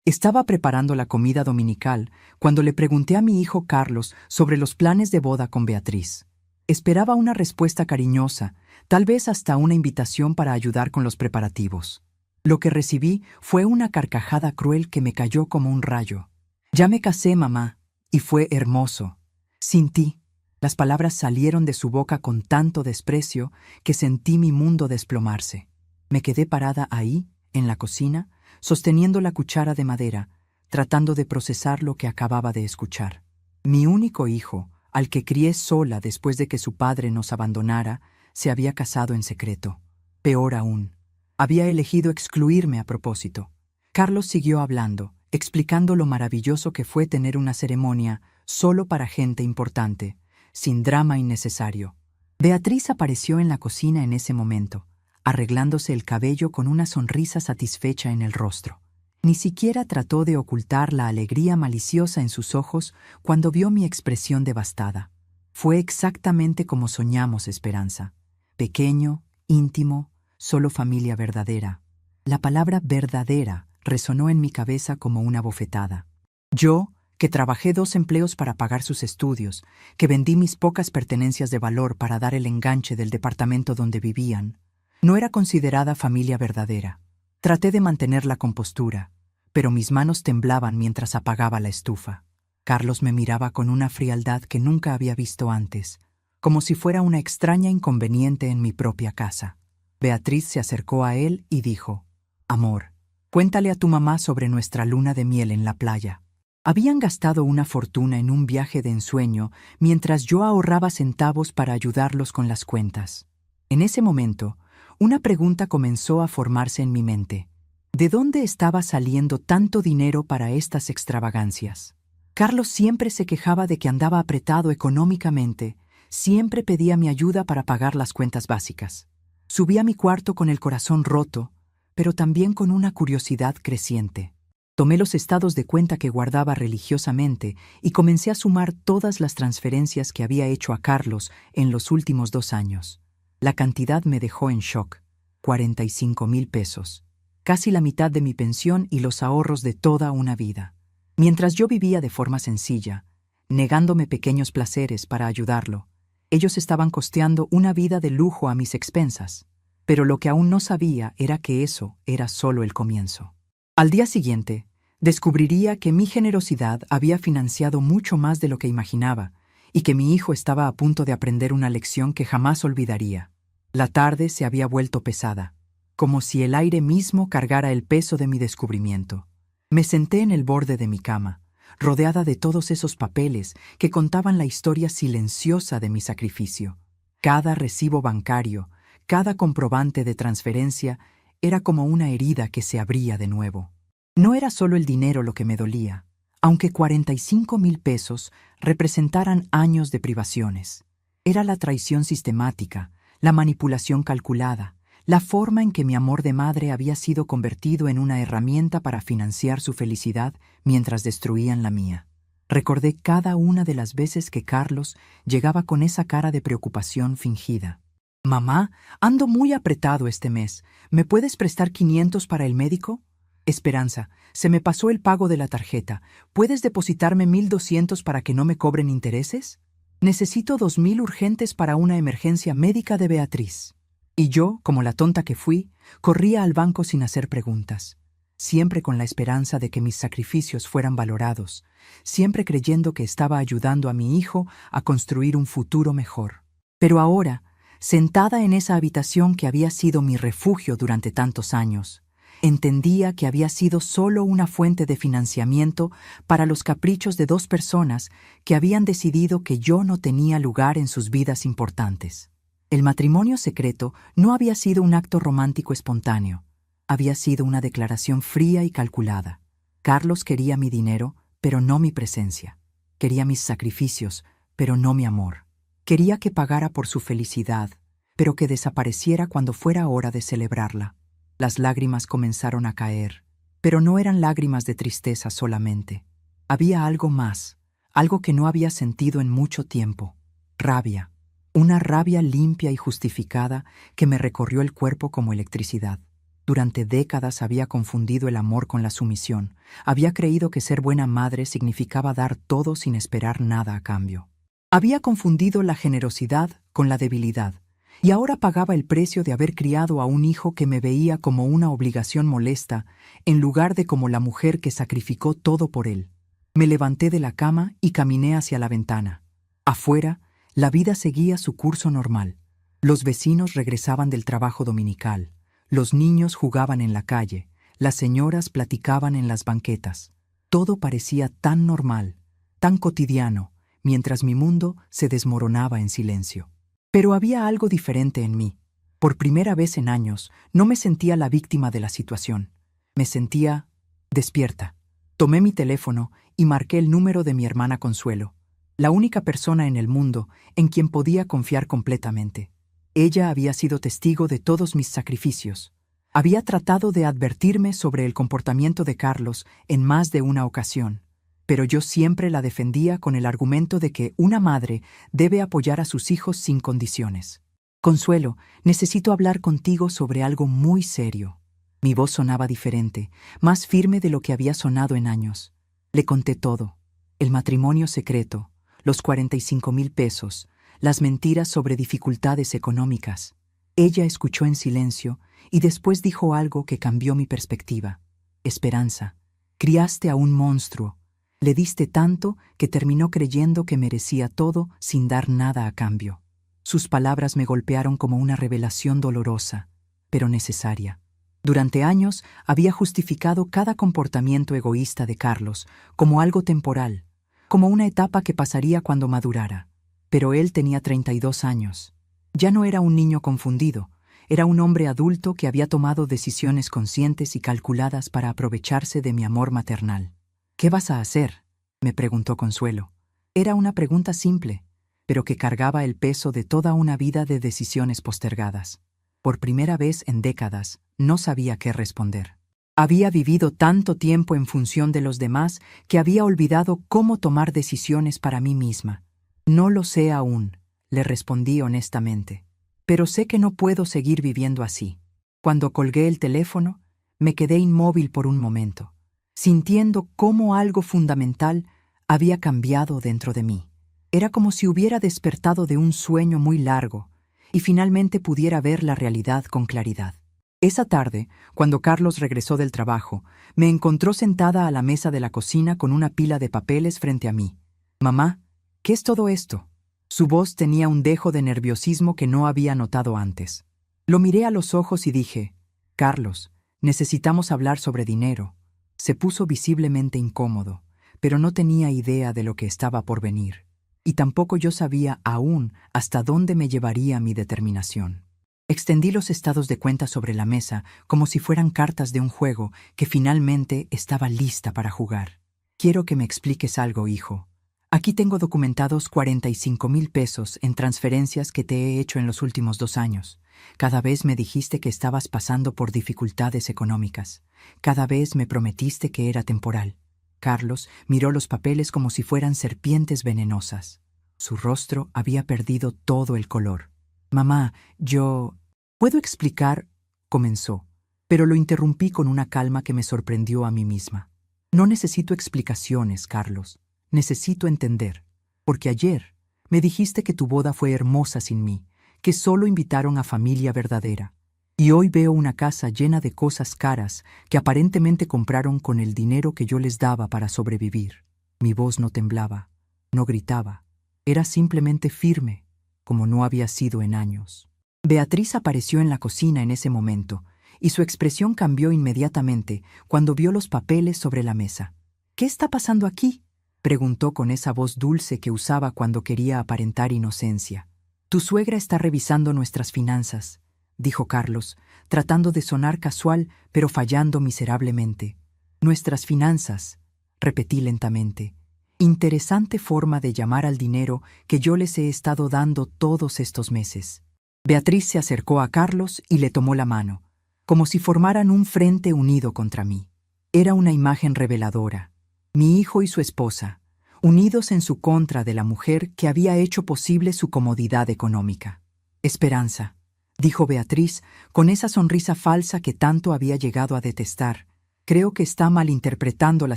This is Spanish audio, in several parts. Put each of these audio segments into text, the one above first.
Estaba preparando la comida dominical cuando le pregunté a mi hijo Carlos sobre los planes de boda con Beatriz. Esperaba una respuesta cariñosa, tal vez hasta una invitación para ayudar con los preparativos. Lo que recibí fue una carcajada cruel que me cayó como un rayo. «Ya me casé, mamá, y fue hermoso. Sin ti». Las palabras salieron de su boca con tanto desprecio que sentí mi mundo desplomarse. Me quedé parada ahí, en la cocina, sosteniendo la cuchara de madera, tratando de procesar lo que acababa de escuchar. Mi único hijo, al que crié sola después de que su padre nos abandonara, se había casado en secreto. Peor aún, había elegido excluirme a propósito. Carlos siguió hablando, explicando lo maravilloso que fue tener una ceremonia solo para gente importante, sin drama innecesario. Beatriz apareció en la cocina en ese momento, arreglándose el cabello con una sonrisa satisfecha en el rostro. Ni siquiera trató de ocultar la alegría maliciosa en sus ojos cuando vio mi expresión devastada. Fue exactamente como soñamos, Esperanza. Pequeño, íntimo, solo familia verdadera. La palabra verdadera resonó en mi cabeza como una bofetada. Yo, que trabajé 2 empleos para pagar sus estudios, que vendí mis pocas pertenencias de valor para dar el enganche del departamento donde vivían, no era considerada familia verdadera. Traté de mantener la compostura, pero mis manos temblaban mientras apagaba la estufa. Carlos me miraba con una frialdad que nunca había visto antes, como si fuera una extraña inconveniente en mi propia casa. Beatriz se acercó a él y dijo: «Amor, cuéntale a tu mamá sobre nuestra luna de miel en la playa». Habían gastado una fortuna en un viaje de ensueño mientras yo ahorraba centavos para ayudarlos con las cuentas. En ese momento, una pregunta comenzó a formarse en mi mente. ¿De dónde estaba saliendo tanto dinero para estas extravagancias? Carlos siempre se quejaba de que andaba apretado económicamente, siempre pedía mi ayuda para pagar las cuentas básicas. Subí a mi cuarto con el corazón roto, pero también con una curiosidad creciente. Tomé los estados de cuenta que guardaba religiosamente y comencé a sumar todas las transferencias que había hecho a Carlos en los últimos 2 años. La cantidad me dejó en shock: 45,000 pesos. Casi la mitad de mi pensión y los ahorros de toda una vida. Mientras yo vivía de forma sencilla, negándome pequeños placeres para ayudarlo, ellos estaban costeando una vida de lujo a mis expensas. Pero lo que aún no sabía era que eso era solo el comienzo. Al día siguiente, descubriría que mi generosidad había financiado mucho más de lo que imaginaba y que mi hijo estaba a punto de aprender una lección que jamás olvidaría. La tarde se había vuelto pesada, como si el aire mismo cargara el peso de mi descubrimiento. Me senté en el borde de mi cama, rodeada de todos esos papeles que contaban la historia silenciosa de mi sacrificio. Cada recibo bancario, cada comprobante de transferencia era como una herida que se abría de nuevo. No era solo el dinero lo que me dolía, aunque 45,000 pesos representaran años de privaciones. Era la traición sistemática, la manipulación calculada, la forma en que mi amor de madre había sido convertido en una herramienta para financiar su felicidad mientras destruían la mía. Recordé cada una de las veces que Carlos llegaba con esa cara de preocupación fingida. «Mamá, ando muy apretado este mes. ¿Me puedes prestar 500 para el médico? Esperanza, se me pasó el pago de la tarjeta. ¿Puedes depositarme 1,200 para que no me cobren intereses? Necesito 2,000 urgentes para una emergencia médica de Beatriz». Y yo, como la tonta que fui, corría al banco sin hacer preguntas, siempre con la esperanza de que mis sacrificios fueran valorados, siempre creyendo que estaba ayudando a mi hijo a construir un futuro mejor. Pero ahora, sentada en esa habitación que había sido mi refugio durante tantos años, entendía que había sido solo una fuente de financiamiento para los caprichos de 2 personas que habían decidido que yo no tenía lugar en sus vidas importantes. El matrimonio secreto no había sido un acto romántico espontáneo, había sido una declaración fría y calculada. Carlos quería mi dinero, pero no mi presencia. Quería mis sacrificios, pero no mi amor. Quería que pagara por su felicidad, pero que desapareciera cuando fuera hora de celebrarla. Las lágrimas comenzaron a caer, pero no eran lágrimas de tristeza solamente. Había algo más, algo que no había sentido en mucho tiempo: rabia. Una rabia limpia y justificada que me recorrió el cuerpo como electricidad. Durante décadas había confundido el amor con la sumisión. Había creído que ser buena madre significaba dar todo sin esperar nada a cambio. Había confundido la generosidad con la debilidad, y ahora pagaba el precio de haber criado a un hijo que me veía como una obligación molesta, en lugar de como la mujer que sacrificó todo por él. Me levanté de la cama y caminé hacia la ventana. Afuera, la vida seguía su curso normal. Los vecinos regresaban del trabajo dominical. Los niños jugaban en la calle, las señoras platicaban en las banquetas. Todo parecía tan normal, tan cotidiano, mientras mi mundo se desmoronaba en silencio. Pero había algo diferente en mí. Por primera vez en años, no me sentía la víctima de la situación. Me sentía despierta. Tomé mi teléfono y marqué el número de mi hermana Consuelo, la única persona en el mundo en quien podía confiar completamente. Ella había sido testigo de todos mis sacrificios. Había tratado de advertirme sobre el comportamiento de Carlos en más de una ocasión, pero yo siempre la defendía con el argumento de que una madre debe apoyar a sus hijos sin condiciones. Consuelo, necesito hablar contigo sobre algo muy serio. Mi voz sonaba diferente, más firme de lo que había sonado en años. Le conté todo: el matrimonio secreto, los 45,000 pesos, las mentiras sobre dificultades económicas. Ella escuchó en silencio y después dijo algo que cambió mi perspectiva. Esperanza, criaste a un monstruo. Le diste tanto que terminó creyendo que merecía todo sin dar nada a cambio. Sus palabras me golpearon como una revelación dolorosa, pero necesaria. Durante años había justificado cada comportamiento egoísta de Carlos como algo temporal, como una etapa que pasaría cuando madurara. Pero él tenía 32 años. Ya no era un niño confundido, era un hombre adulto que había tomado decisiones conscientes y calculadas para aprovecharse de mi amor maternal. ¿Qué vas a hacer?, me preguntó Consuelo. Era una pregunta simple, pero que cargaba el peso de toda una vida de decisiones postergadas. Por primera vez en décadas, no sabía qué responder. Había vivido tanto tiempo en función de los demás que había olvidado cómo tomar decisiones para mí misma. No lo sé aún, le respondí honestamente, pero sé que no puedo seguir viviendo así. Cuando colgué el teléfono, me quedé inmóvil por un momento, sintiendo cómo algo fundamental había cambiado dentro de mí. Era como si hubiera despertado de un sueño muy largo y finalmente pudiera ver la realidad con claridad. Esa tarde, cuando Carlos regresó del trabajo, me encontró sentada a la mesa de la cocina con una pila de papeles frente a mí. «Mamá, ¿qué es todo esto?». Su voz tenía un dejo de nerviosismo que no había notado antes. Lo miré a los ojos y dije: «Carlos, necesitamos hablar sobre dinero». Se puso visiblemente incómodo, pero no tenía idea de lo que estaba por venir. Y tampoco yo sabía aún hasta dónde me llevaría mi determinación. Extendí los estados de cuenta sobre la mesa como si fueran cartas de un juego que finalmente estaba lista para jugar. «Quiero que me expliques algo, hijo. Aquí tengo documentados 45,000 pesos en transferencias que te he hecho en los últimos 2 años. Cada vez me dijiste que estabas pasando por dificultades económicas. Cada vez me prometiste que era temporal». Carlos miró los papeles como si fueran serpientes venenosas. Su rostro había perdido todo el color. «Mamá, yo... ¿Puedo explicar?», comenzó, pero lo interrumpí con una calma que me sorprendió a mí misma. «No necesito explicaciones, Carlos. Necesito entender, porque ayer me dijiste que tu boda fue hermosa sin mí, que solo invitaron a familia verdadera. Y hoy veo una casa llena de cosas caras que aparentemente compraron con el dinero que yo les daba para sobrevivir». Mi voz no temblaba, no gritaba. Era simplemente firme, como no había sido en años. Beatriz apareció en la cocina en ese momento, y su expresión cambió inmediatamente cuando vio los papeles sobre la mesa. «¿Qué está pasando aquí?», preguntó con esa voz dulce que usaba cuando quería aparentar inocencia. «Tu suegra está revisando nuestras finanzas», dijo Carlos, tratando de sonar casual, pero fallando miserablemente. «Nuestras finanzas», repetí lentamente. Interesante forma de llamar al dinero que yo les he estado dando todos estos meses. Beatriz se acercó a Carlos y le tomó la mano, como si formaran un frente unido contra mí. Era una imagen reveladora. Mi hijo y su esposa, unidos en su contra de la mujer que había hecho posible su comodidad económica. «Esperanza, dijo Beatriz, con esa sonrisa falsa que tanto había llegado a detestar. Creo que está malinterpretando la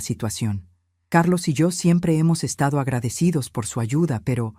situación. Carlos y yo siempre hemos estado agradecidos por su ayuda, pero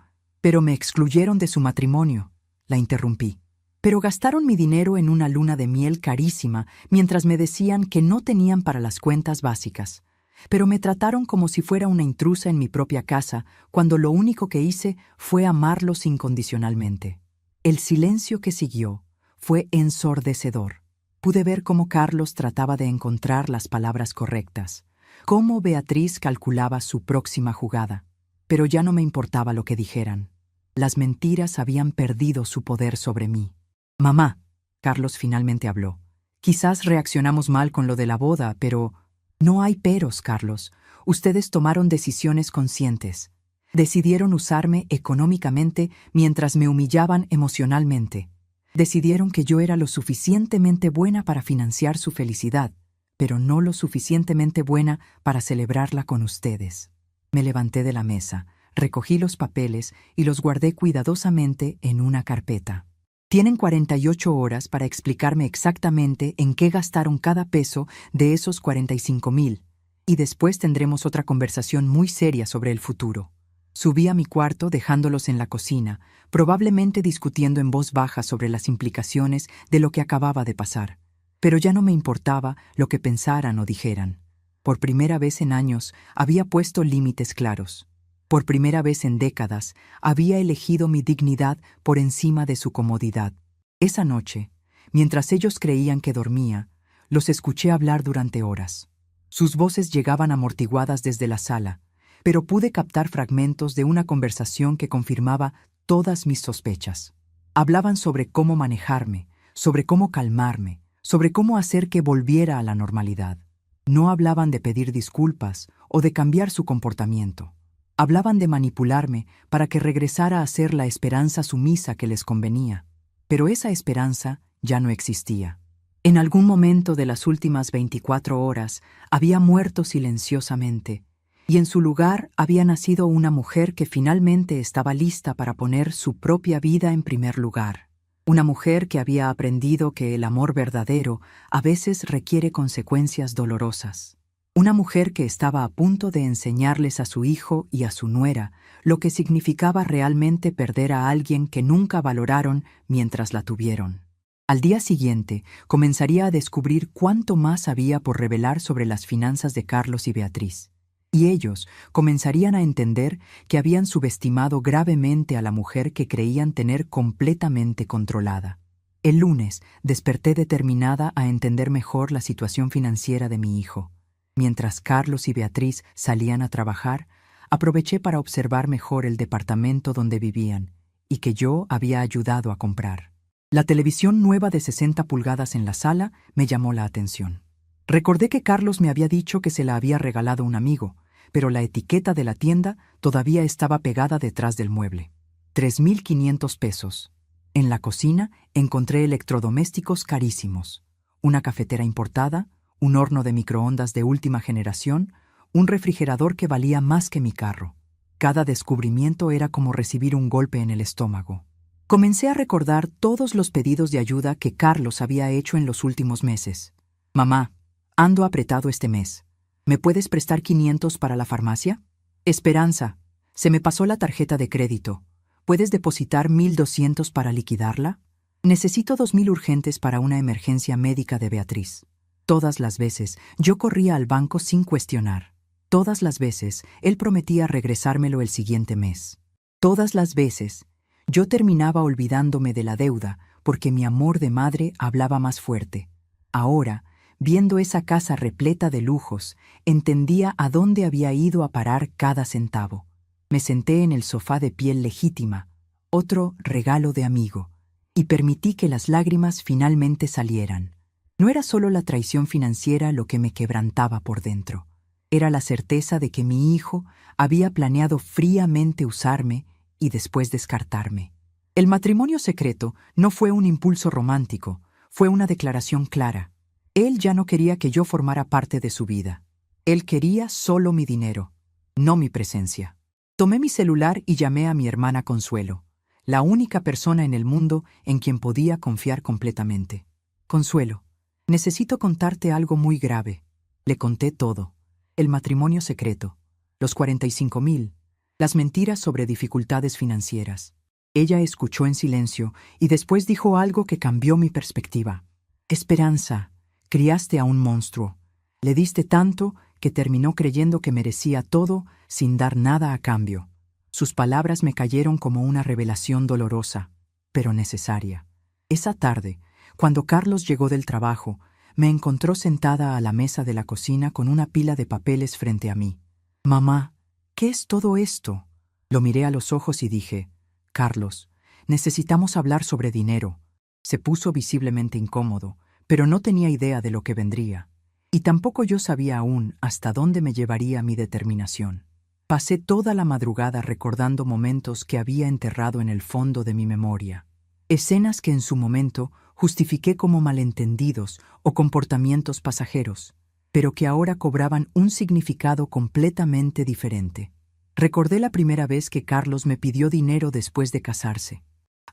me excluyeron de su matrimonio. La interrumpí. Pero gastaron mi dinero en una luna de miel carísima mientras me decían que no tenían para las cuentas básicas. Pero me trataron como si fuera una intrusa en mi propia casa, cuando lo único que hice fue amarlos incondicionalmente. El silencio que siguió fue ensordecedor. Pude ver cómo Carlos trataba de encontrar las palabras correctas, cómo Beatriz calculaba su próxima jugada. Pero ya no me importaba lo que dijeran. Las mentiras habían perdido su poder sobre mí. «Mamá», Carlos finalmente habló. «Quizás reaccionamos mal con lo de la boda, pero…» «No hay peros, Carlos. Ustedes tomaron decisiones conscientes. Decidieron usarme económicamente mientras me humillaban emocionalmente. Decidieron que yo era lo suficientemente buena para financiar su felicidad, pero no lo suficientemente buena para celebrarla con ustedes». Me levanté de la mesa, recogí los papeles y los guardé cuidadosamente en una carpeta. «Tienen 48 horas para explicarme exactamente en qué gastaron cada peso de esos 45,000, y después tendremos otra conversación muy seria sobre el futuro». Subí a mi cuarto dejándolos en la cocina, probablemente discutiendo en voz baja sobre las implicaciones de lo que acababa de pasar. Pero ya no me importaba lo que pensaran o dijeran. Por primera vez en años había puesto límites claros. Por primera vez en décadas había elegido mi dignidad por encima de su comodidad. Esa noche, mientras ellos creían que dormía, los escuché hablar durante horas. Sus voces llegaban amortiguadas desde la sala, pero pude captar fragmentos de una conversación que confirmaba todas mis sospechas. Hablaban sobre cómo manejarme, sobre cómo calmarme, sobre cómo hacer que volviera a la normalidad. No hablaban de pedir disculpas o de cambiar su comportamiento. Hablaban de manipularme para que regresara a ser la esperanza sumisa que les convenía. Pero esa esperanza ya no existía. En algún momento de las últimas 24 horas había muerto silenciosamente, y en su lugar había nacido una mujer que finalmente estaba lista para poner su propia vida en primer lugar. Una mujer que había aprendido que el amor verdadero a veces requiere consecuencias dolorosas. Una mujer que estaba a punto de enseñarles a su hijo y a su nuera lo que significaba realmente perder a alguien que nunca valoraron mientras la tuvieron. Al día siguiente, comenzaría a descubrir cuánto más había por revelar sobre las finanzas de Carlos y Beatriz. Y ellos comenzarían a entender que habían subestimado gravemente a la mujer que creían tener completamente controlada. El lunes desperté determinada a entender mejor la situación financiera de mi hijo. Mientras Carlos y Beatriz salían a trabajar, aproveché para observar mejor el departamento donde vivían y que yo había ayudado a comprar. La televisión nueva de 60 pulgadas en la sala me llamó la atención. Recordé que Carlos me había dicho que se la había regalado un amigo, pero la etiqueta de la tienda todavía estaba pegada detrás del mueble. 3,500 pesos. En la cocina encontré electrodomésticos carísimos, una cafetera importada, un horno de microondas de última generación, un refrigerador que valía más que mi carro. Cada descubrimiento era como recibir un golpe en el estómago. Comencé a recordar todos los pedidos de ayuda que Carlos había hecho en los últimos meses. «Mamá, ando apretado este mes. ¿Me puedes prestar 500 para la farmacia? Esperanza, se me pasó la tarjeta de crédito. ¿Puedes depositar 1,200 para liquidarla? Necesito 2,000 urgentes para una emergencia médica de Beatriz». Todas las veces yo corría al banco sin cuestionar. Todas las veces él prometía regresármelo el siguiente mes. Todas las veces yo terminaba olvidándome de la deuda porque mi amor de madre hablaba más fuerte. Ahora, viendo esa casa repleta de lujos, entendía a dónde había ido a parar cada centavo. Me senté en el sofá de piel legítima, otro regalo de amigo, y permití que las lágrimas finalmente salieran. No era solo la traición financiera lo que me quebrantaba por dentro. Era la certeza de que mi hijo había planeado fríamente usarme y después descartarme. El matrimonio secreto no fue un impulso romántico, fue una declaración clara. Él ya no quería que yo formara parte de su vida. Él quería solo mi dinero, no mi presencia. Tomé mi celular y llamé a mi hermana Consuelo. la única persona en el mundo en quien podía confiar completamente. Consuelo, necesito contarte algo muy grave. Le conté todo. El matrimonio secreto, los 45,000, las mentiras sobre dificultades financieras. Ella escuchó en silencio y después dijo algo que cambió mi perspectiva. Esperanza, criaste a un monstruo. Le diste tanto que terminó creyendo que merecía todo sin dar nada a cambio. Sus palabras me cayeron como una revelación dolorosa, pero necesaria. Esa tarde, cuando Carlos llegó del trabajo, me encontró sentada a la mesa de la cocina con una pila de papeles frente a mí. Mamá, ¿qué es todo esto? Lo miré a los ojos y dije, Carlos, necesitamos hablar sobre dinero. Se puso visiblemente incómodo, pero no tenía idea de lo que vendría. Y tampoco yo sabía aún hasta dónde me llevaría mi determinación. Pasé toda la madrugada recordando momentos que había enterrado en el fondo de mi memoria. Escenas que en su momento justifiqué como malentendidos o comportamientos pasajeros, pero que ahora cobraban un significado completamente diferente. Recordé la primera vez que Carlos me pidió dinero después de casarse.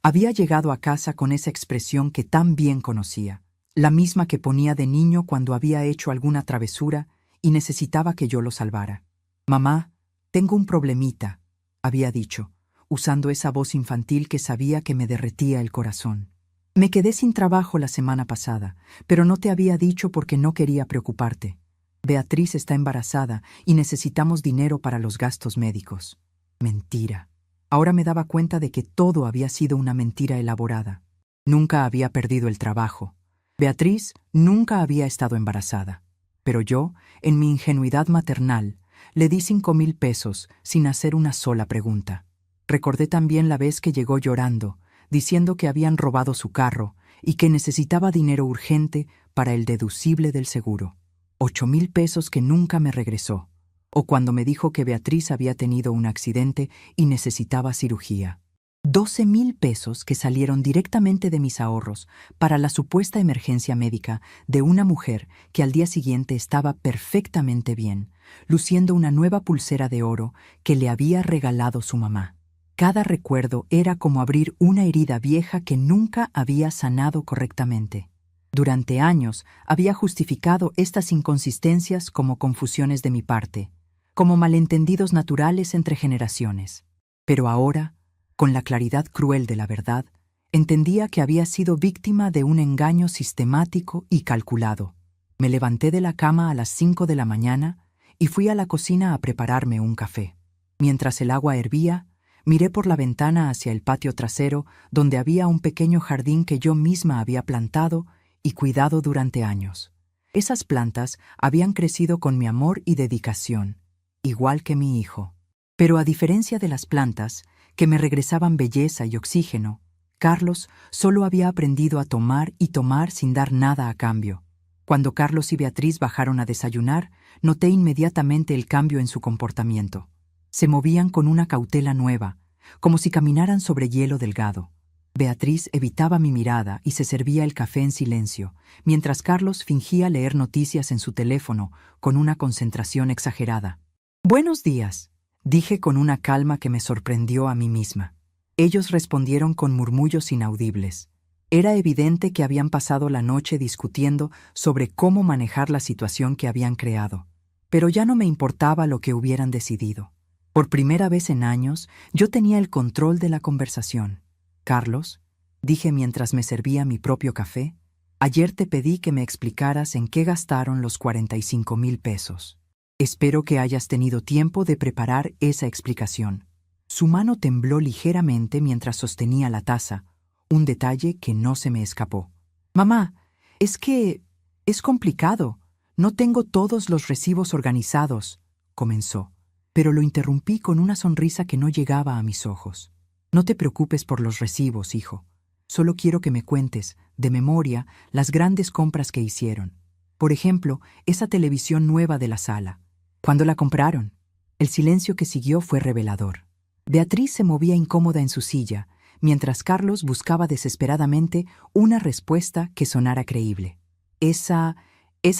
Había llegado a casa con esa expresión que tan bien conocía, la misma que ponía de niño cuando había hecho alguna travesura y necesitaba que yo lo salvara. Mamá, tengo un problemita, había dicho, usando esa voz infantil que sabía que me derretía el corazón. Me quedé sin trabajo la semana pasada, pero no te había dicho porque no quería preocuparte. Beatriz está embarazada y necesitamos dinero para los gastos médicos. Mentira. Ahora me daba cuenta de que todo había sido una mentira elaborada. Nunca había perdido el trabajo. Beatriz nunca había estado embarazada. Pero yo, en mi ingenuidad maternal, le di 5,000 pesos sin hacer una sola pregunta. Recordé también la vez que llegó llorando, diciendo que habían robado su carro y que necesitaba dinero urgente para el deducible del seguro. 8,000 pesos que nunca me regresó. O cuando me dijo que Beatriz había tenido un accidente y necesitaba cirugía. 12,000 pesos que salieron directamente de mis ahorros para la supuesta emergencia médica de una mujer que al día siguiente estaba perfectamente bien, luciendo una nueva pulsera de oro que le había regalado su mamá. Cada recuerdo era como abrir una herida vieja que nunca había sanado correctamente. Durante años había justificado estas inconsistencias como confusiones de mi parte, como malentendidos naturales entre generaciones. Pero ahora, con la claridad cruel de la verdad, entendía que había sido víctima de un engaño sistemático y calculado. Me levanté de la cama a las 5 de la mañana y fui a la cocina a prepararme un café. Mientras el agua hervía, miré por la ventana hacia el patio trasero, donde había un pequeño jardín que yo misma había plantado y cuidado durante años. Esas plantas habían crecido con mi amor y dedicación, igual que mi hijo. Pero a diferencia de las plantas, que me regresaban belleza y oxígeno, Carlos solo había aprendido a tomar y tomar sin dar nada a cambio. Cuando Carlos y Beatriz bajaron a desayunar, noté inmediatamente el cambio en su comportamiento. Se movían con una cautela nueva, como si caminaran sobre hielo delgado. Beatriz evitaba mi mirada y se servía el café en silencio, mientras Carlos fingía leer noticias en su teléfono con una concentración exagerada. «Buenos días», dije con una calma que me sorprendió a mí misma. Ellos respondieron con murmullos inaudibles. Era evidente que habían pasado la noche discutiendo sobre cómo manejar la situación que habían creado. Pero ya no me importaba lo que hubieran decidido. Por primera vez en años, yo tenía el control de la conversación. «Carlos», dije mientras me servía mi propio café, «ayer te pedí que me explicaras en qué gastaron los 45,000 pesos. Espero que hayas tenido tiempo de preparar esa explicación». Su mano tembló ligeramente mientras sostenía la taza, un detalle que no se me escapó. «Mamá, es que es complicado. No tengo todos los recibos organizados», comenzó, pero lo interrumpí con una sonrisa que no llegaba a mis ojos. «No te preocupes por los recibos, hijo. Solo quiero que me cuentes, de memoria, las grandes compras que hicieron. Por ejemplo, esa televisión nueva de la sala. ¿Cuándo la compraron?». El silencio que siguió fue revelador. Beatriz se movía incómoda en su silla, mientras Carlos buscaba desesperadamente una respuesta que sonara creíble. Esa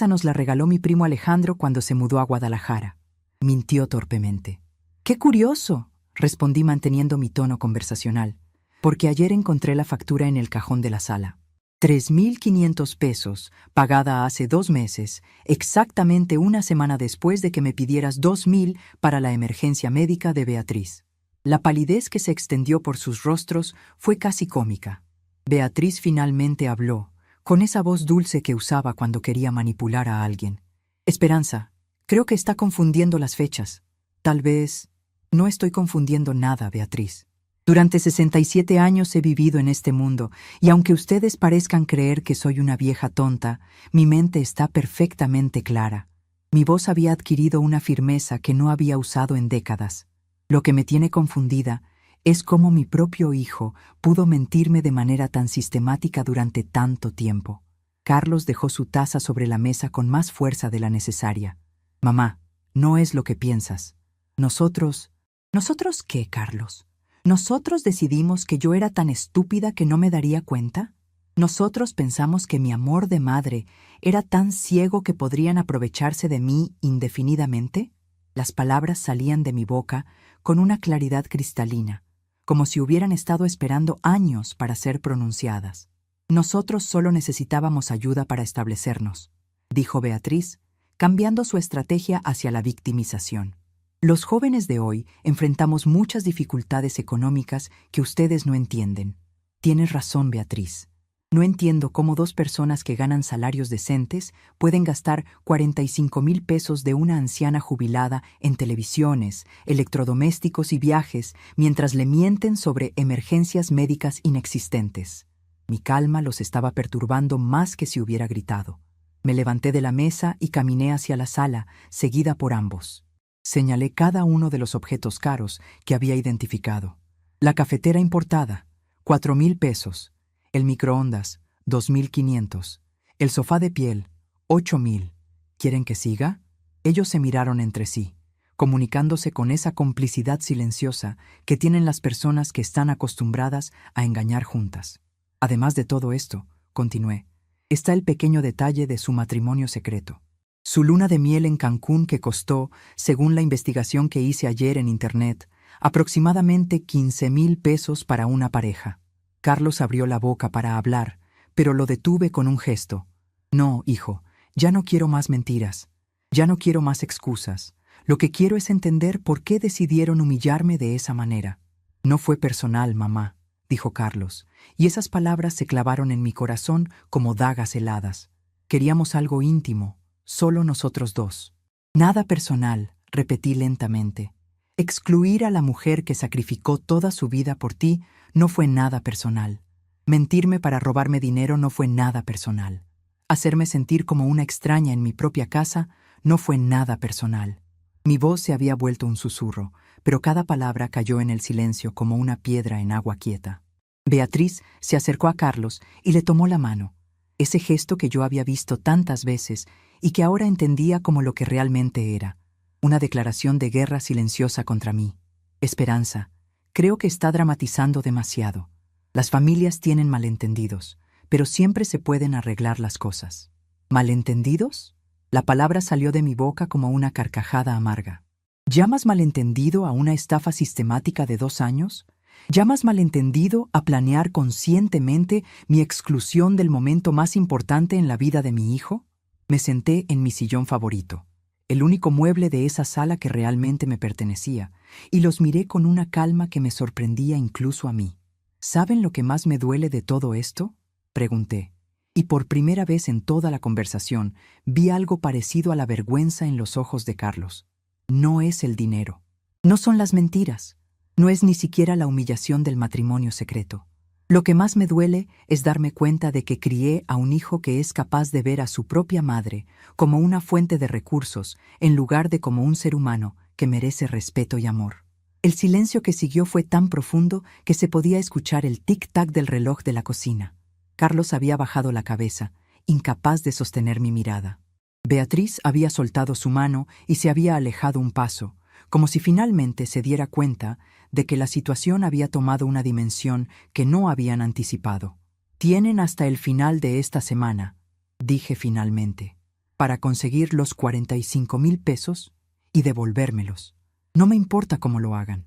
nos la regaló mi primo Alejandro cuando se mudó a Guadalajara», mintió torpemente. «¡Qué curioso!», respondí manteniendo mi tono conversacional. porque ayer encontré la factura en el cajón de la sala. 3.500 pesos, pagada hace 2 meses, exactamente una semana después de que me pidieras 2.000 para la emergencia médica de Beatriz. La palidez que se extendió por sus rostros fue casi cómica. Beatriz finalmente habló, con esa voz dulce que usaba cuando quería manipular a alguien. Esperanza, creo que está confundiendo las fechas. Tal vez... No estoy confundiendo nada, Beatriz. Durante 67 años he vivido en este mundo, y aunque ustedes parezcan creer que soy una vieja tonta, mi mente está perfectamente clara. Mi voz había adquirido una firmeza que no había usado en décadas. Lo que me tiene confundida es cómo mi propio hijo pudo mentirme de manera tan sistemática durante tanto tiempo. Carlos dejó su taza sobre la mesa con más fuerza de la necesaria. Mamá, no es lo que piensas. Nosotros... ¿Nosotros qué, Carlos? ¿Nosotros decidimos que yo era tan estúpida que no me daría cuenta? ¿Nosotros pensamos que mi amor de madre era tan ciego que podrían aprovecharse de mí indefinidamente? Las palabras salían de mi boca con una claridad cristalina, como si hubieran estado esperando años para ser pronunciadas. Nosotros solo necesitábamos ayuda para establecernos, dijo Beatriz, cambiando su estrategia hacia la victimización. Los jóvenes de hoy enfrentamos muchas dificultades económicas que ustedes no entienden. Tienes razón, Beatriz. No entiendo cómo 2 personas que ganan salarios decentes pueden gastar 45,000 pesos de una anciana jubilada en televisiones, electrodomésticos y viajes mientras le mienten sobre emergencias médicas inexistentes. Mi calma los estaba perturbando más que si hubiera gritado. Me levanté de la mesa y caminé hacia la sala, seguida por ambos. Señalé cada uno de los objetos caros que había identificado. La cafetera importada, 4,000 pesos. El microondas, 2,500. El sofá de piel, 8,000. ¿Quieren que siga? Ellos se miraron entre sí, comunicándose con esa complicidad silenciosa que tienen las personas que están acostumbradas a engañar juntas. Además de todo esto, continué, está el pequeño detalle de su matrimonio secreto. Su luna de miel en Cancún que costó, según la investigación que hice ayer en Internet, aproximadamente 15,000 pesos para una pareja. Carlos abrió la boca para hablar, pero lo detuve con un gesto. No, hijo, ya no quiero más mentiras. Ya no quiero más excusas. Lo que quiero es entender por qué decidieron humillarme de esa manera. No fue personal, mamá, dijo Carlos, y esas palabras se clavaron en mi corazón como dagas heladas. Queríamos algo íntimo. Solo nosotros 2. Nada personal, repetí lentamente. Excluir a la mujer que sacrificó toda su vida por ti no fue nada personal. Mentirme para robarme dinero no fue nada personal. Hacerme sentir como una extraña en mi propia casa no fue nada personal. Mi voz se había vuelto un susurro, pero cada palabra cayó en el silencio como una piedra en agua quieta. Beatriz se acercó a Carlos y le tomó la mano. Ese gesto que yo había visto tantas veces y que ahora entendía como lo que realmente era, una declaración de guerra silenciosa contra mí. Esperanza, creo que está dramatizando demasiado. Las familias tienen malentendidos, pero siempre se pueden arreglar las cosas. ¿Malentendidos? La palabra salió de mi boca como una carcajada amarga. ¿Llamas malentendido a una estafa sistemática de 2 años? ¿Llamas malentendido a planear conscientemente mi exclusión del momento más importante en la vida de mi hijo? Me senté en mi sillón favorito, el único mueble de esa sala que realmente me pertenecía, y los miré con una calma que me sorprendía incluso a mí. ¿Saben lo que más me duele de todo esto?, pregunté, y por primera vez en toda la conversación vi algo parecido a la vergüenza en los ojos de Carlos. No es el dinero. No son las mentiras. No es ni siquiera la humillación del matrimonio secreto. Lo que más me duele es darme cuenta de que crié a un hijo que es capaz de ver a su propia madre como una fuente de recursos en lugar de como un ser humano que merece respeto y amor. El silencio que siguió fue tan profundo que se podía escuchar el tic-tac del reloj de la cocina. Carlos había bajado la cabeza, incapaz de sostener mi mirada. Beatriz había soltado su mano y se había alejado un paso, como si finalmente se diera cuenta de que la situación había tomado una dimensión que no habían anticipado. Tienen hasta el final de esta semana, dije finalmente, para conseguir los 45,000 pesos y devolvérmelos. No me importa cómo lo hagan.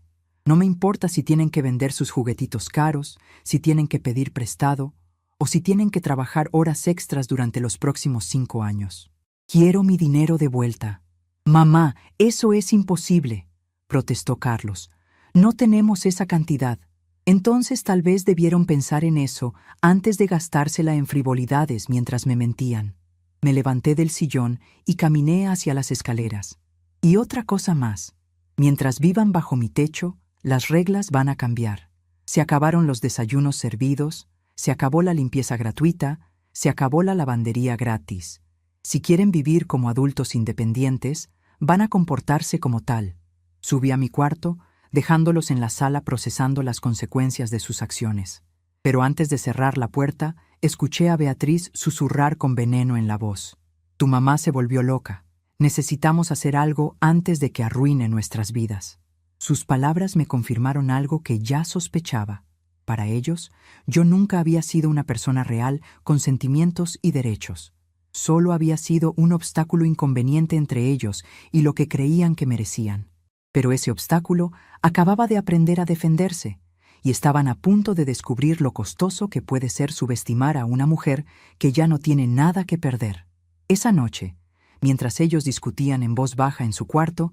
No me importa si tienen que vender sus juguetitos caros, si tienen que pedir prestado, o si tienen que trabajar horas extras durante los próximos 5 años. Quiero mi dinero de vuelta. Mamá, eso es imposible, protestó Carlos. No tenemos esa cantidad. Entonces tal vez debieron pensar en eso antes de gastársela en frivolidades mientras me mentían. Me levanté del sillón y caminé hacia las escaleras. Y otra cosa más. Mientras vivan bajo mi techo, las reglas van a cambiar. Se acabaron los desayunos servidos, se acabó la limpieza gratuita, se acabó la lavandería gratis. Si quieren vivir como adultos independientes, van a comportarse como tal. Subí a mi cuarto, dejándolos en la sala procesando las consecuencias de sus acciones. Pero antes de cerrar la puerta, escuché a Beatriz susurrar con veneno en la voz. Tu mamá se volvió loca. Necesitamos hacer algo antes de que arruine nuestras vidas. Sus palabras me confirmaron algo que ya sospechaba. Para ellos, yo nunca había sido una persona real con sentimientos y derechos. Solo había sido un obstáculo inconveniente entre ellos y lo que creían que merecían. Pero ese obstáculo acababa de aprender a defenderse, y estaban a punto de descubrir lo costoso que puede ser subestimar a una mujer que ya no tiene nada que perder. Esa noche, mientras ellos discutían en voz baja en su cuarto,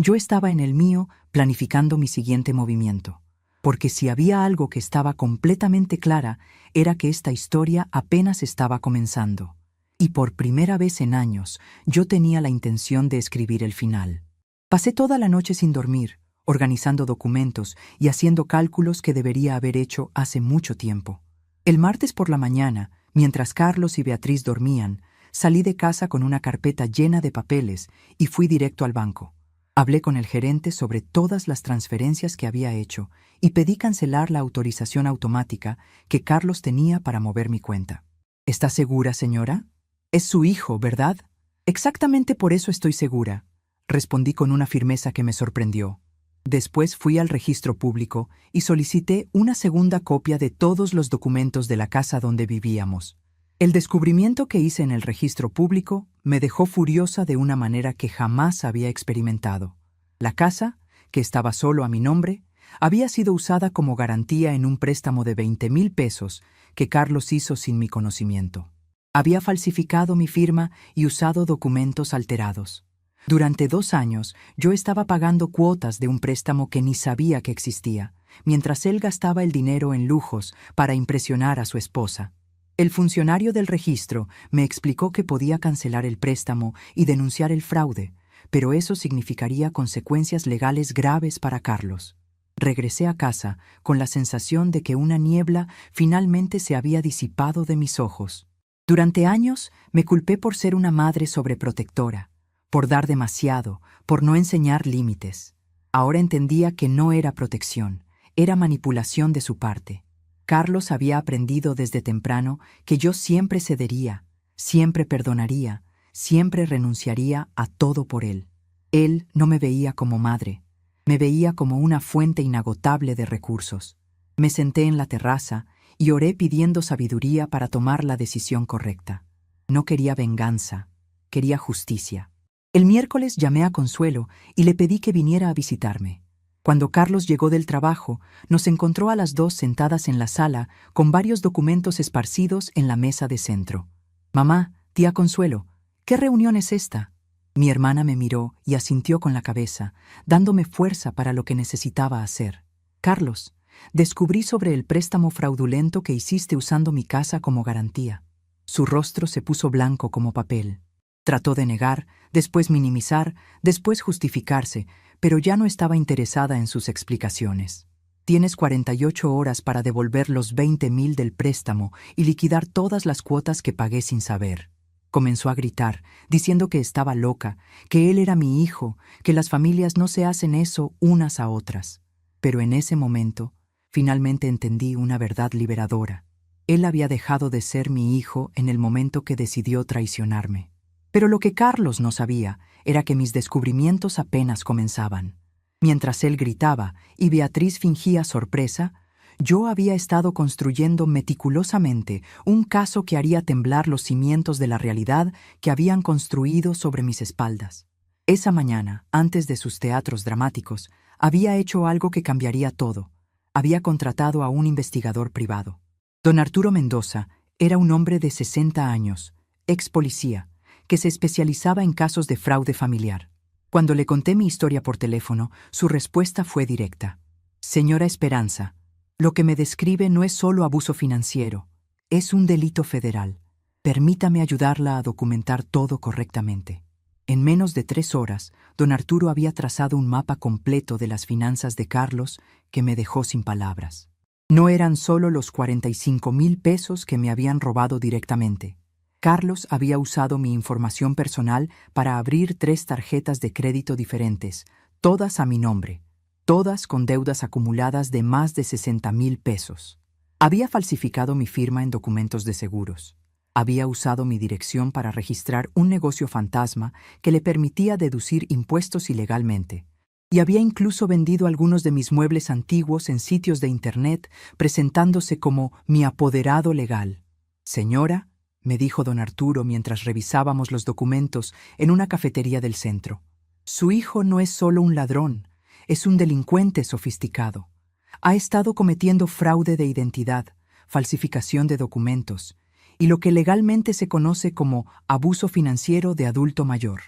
yo estaba en el mío planificando mi siguiente movimiento. Porque si había algo que estaba completamente clara, era que esta historia apenas estaba comenzando. Y por primera vez en años, yo tenía la intención de escribir el final. Pasé toda la noche sin dormir, organizando documentos y haciendo cálculos que debería haber hecho hace mucho tiempo. El martes por la mañana, mientras Carlos y Beatriz dormían, salí de casa con una carpeta llena de papeles y fui directo al banco. Hablé con el gerente sobre todas las transferencias que había hecho y pedí cancelar la autorización automática que Carlos tenía para mover mi cuenta. ¿Está segura, señora? Es su hijo, ¿verdad? Exactamente por eso estoy segura, respondí con una firmeza que me sorprendió. Después fui al registro público y solicité una segunda copia de todos los documentos de la casa donde vivíamos. El descubrimiento que hice en el registro público me dejó furiosa de una manera que jamás había experimentado. La casa, que estaba solo a mi nombre, había sido usada como garantía en un préstamo de 20,000 pesos que Carlos hizo sin mi conocimiento. Había falsificado mi firma y usado documentos alterados. Durante 2 años yo estaba pagando cuotas de un préstamo que ni sabía que existía, mientras él gastaba el dinero en lujos para impresionar a su esposa. El funcionario del registro me explicó que podía cancelar el préstamo y denunciar el fraude, pero eso significaría consecuencias legales graves para Carlos. Regresé a casa con la sensación de que una niebla finalmente se había disipado de mis ojos. Durante años me culpé por ser una madre sobreprotectora, por dar demasiado, por no enseñar límites. Ahora entendía que no era protección, era manipulación de su parte. Carlos había aprendido desde temprano que yo siempre cedería, siempre perdonaría, siempre renunciaría a todo por él. Él no me veía como madre, me veía como una fuente inagotable de recursos. Me senté en la terraza y oré pidiendo sabiduría para tomar la decisión correcta. No quería venganza, quería justicia. El miércoles llamé a Consuelo y le pedí que viniera a visitarme. Cuando Carlos llegó del trabajo, nos encontró a las 2 sentadas en la sala con varios documentos esparcidos en la mesa de centro. «Mamá, tía Consuelo, ¿qué reunión es esta?» Mi hermana me miró y asintió con la cabeza, dándome fuerza para lo que necesitaba hacer. «Carlos, descubrí sobre el préstamo fraudulento que hiciste usando mi casa como garantía». Su rostro se puso blanco como papel. Trató de negar, después minimizar, después justificarse, pero ya no estaba interesada en sus explicaciones. Tienes 48 horas para devolver los 20,000 del préstamo y liquidar todas las cuotas que pagué sin saber. Comenzó a gritar, diciendo que estaba loca, que él era mi hijo, que las familias no se hacen eso unas a otras. Pero en ese momento, finalmente entendí una verdad liberadora. Él había dejado de ser mi hijo en el momento que decidió traicionarme. Pero lo que Carlos no sabía era que mis descubrimientos apenas comenzaban. Mientras él gritaba y Beatriz fingía sorpresa, yo había estado construyendo meticulosamente un caso que haría temblar los cimientos de la realidad que habían construido sobre mis espaldas. Esa mañana, antes de sus teatros dramáticos, había hecho algo que cambiaría todo. Había contratado a un investigador privado. Don Arturo Mendoza era un hombre de 60 años, ex policía, que se especializaba en casos de fraude familiar. Cuando le conté mi historia por teléfono, su respuesta fue directa. Señora Esperanza, lo que me describe no es solo abuso financiero, es un delito federal. Permítame ayudarla a documentar todo correctamente. En menos de 3 horas, don Arturo había trazado un mapa completo de las finanzas de Carlos que me dejó sin palabras. No eran solo los 45,000 pesos que me habían robado directamente. Carlos había usado mi información personal para abrir 3 tarjetas de crédito diferentes, todas a mi nombre, todas con deudas acumuladas de más de 60,000 pesos. Había falsificado mi firma en documentos de seguros. Había usado mi dirección para registrar un negocio fantasma que le permitía deducir impuestos ilegalmente. Y había incluso vendido algunos de mis muebles antiguos en sitios de Internet, presentándose como mi apoderado legal. Señora, me dijo don Arturo mientras revisábamos los documentos en una cafetería del centro, su hijo no es solo un ladrón, es un delincuente sofisticado. Ha estado cometiendo fraude de identidad, falsificación de documentos, y lo que legalmente se conoce como abuso financiero de adulto mayor.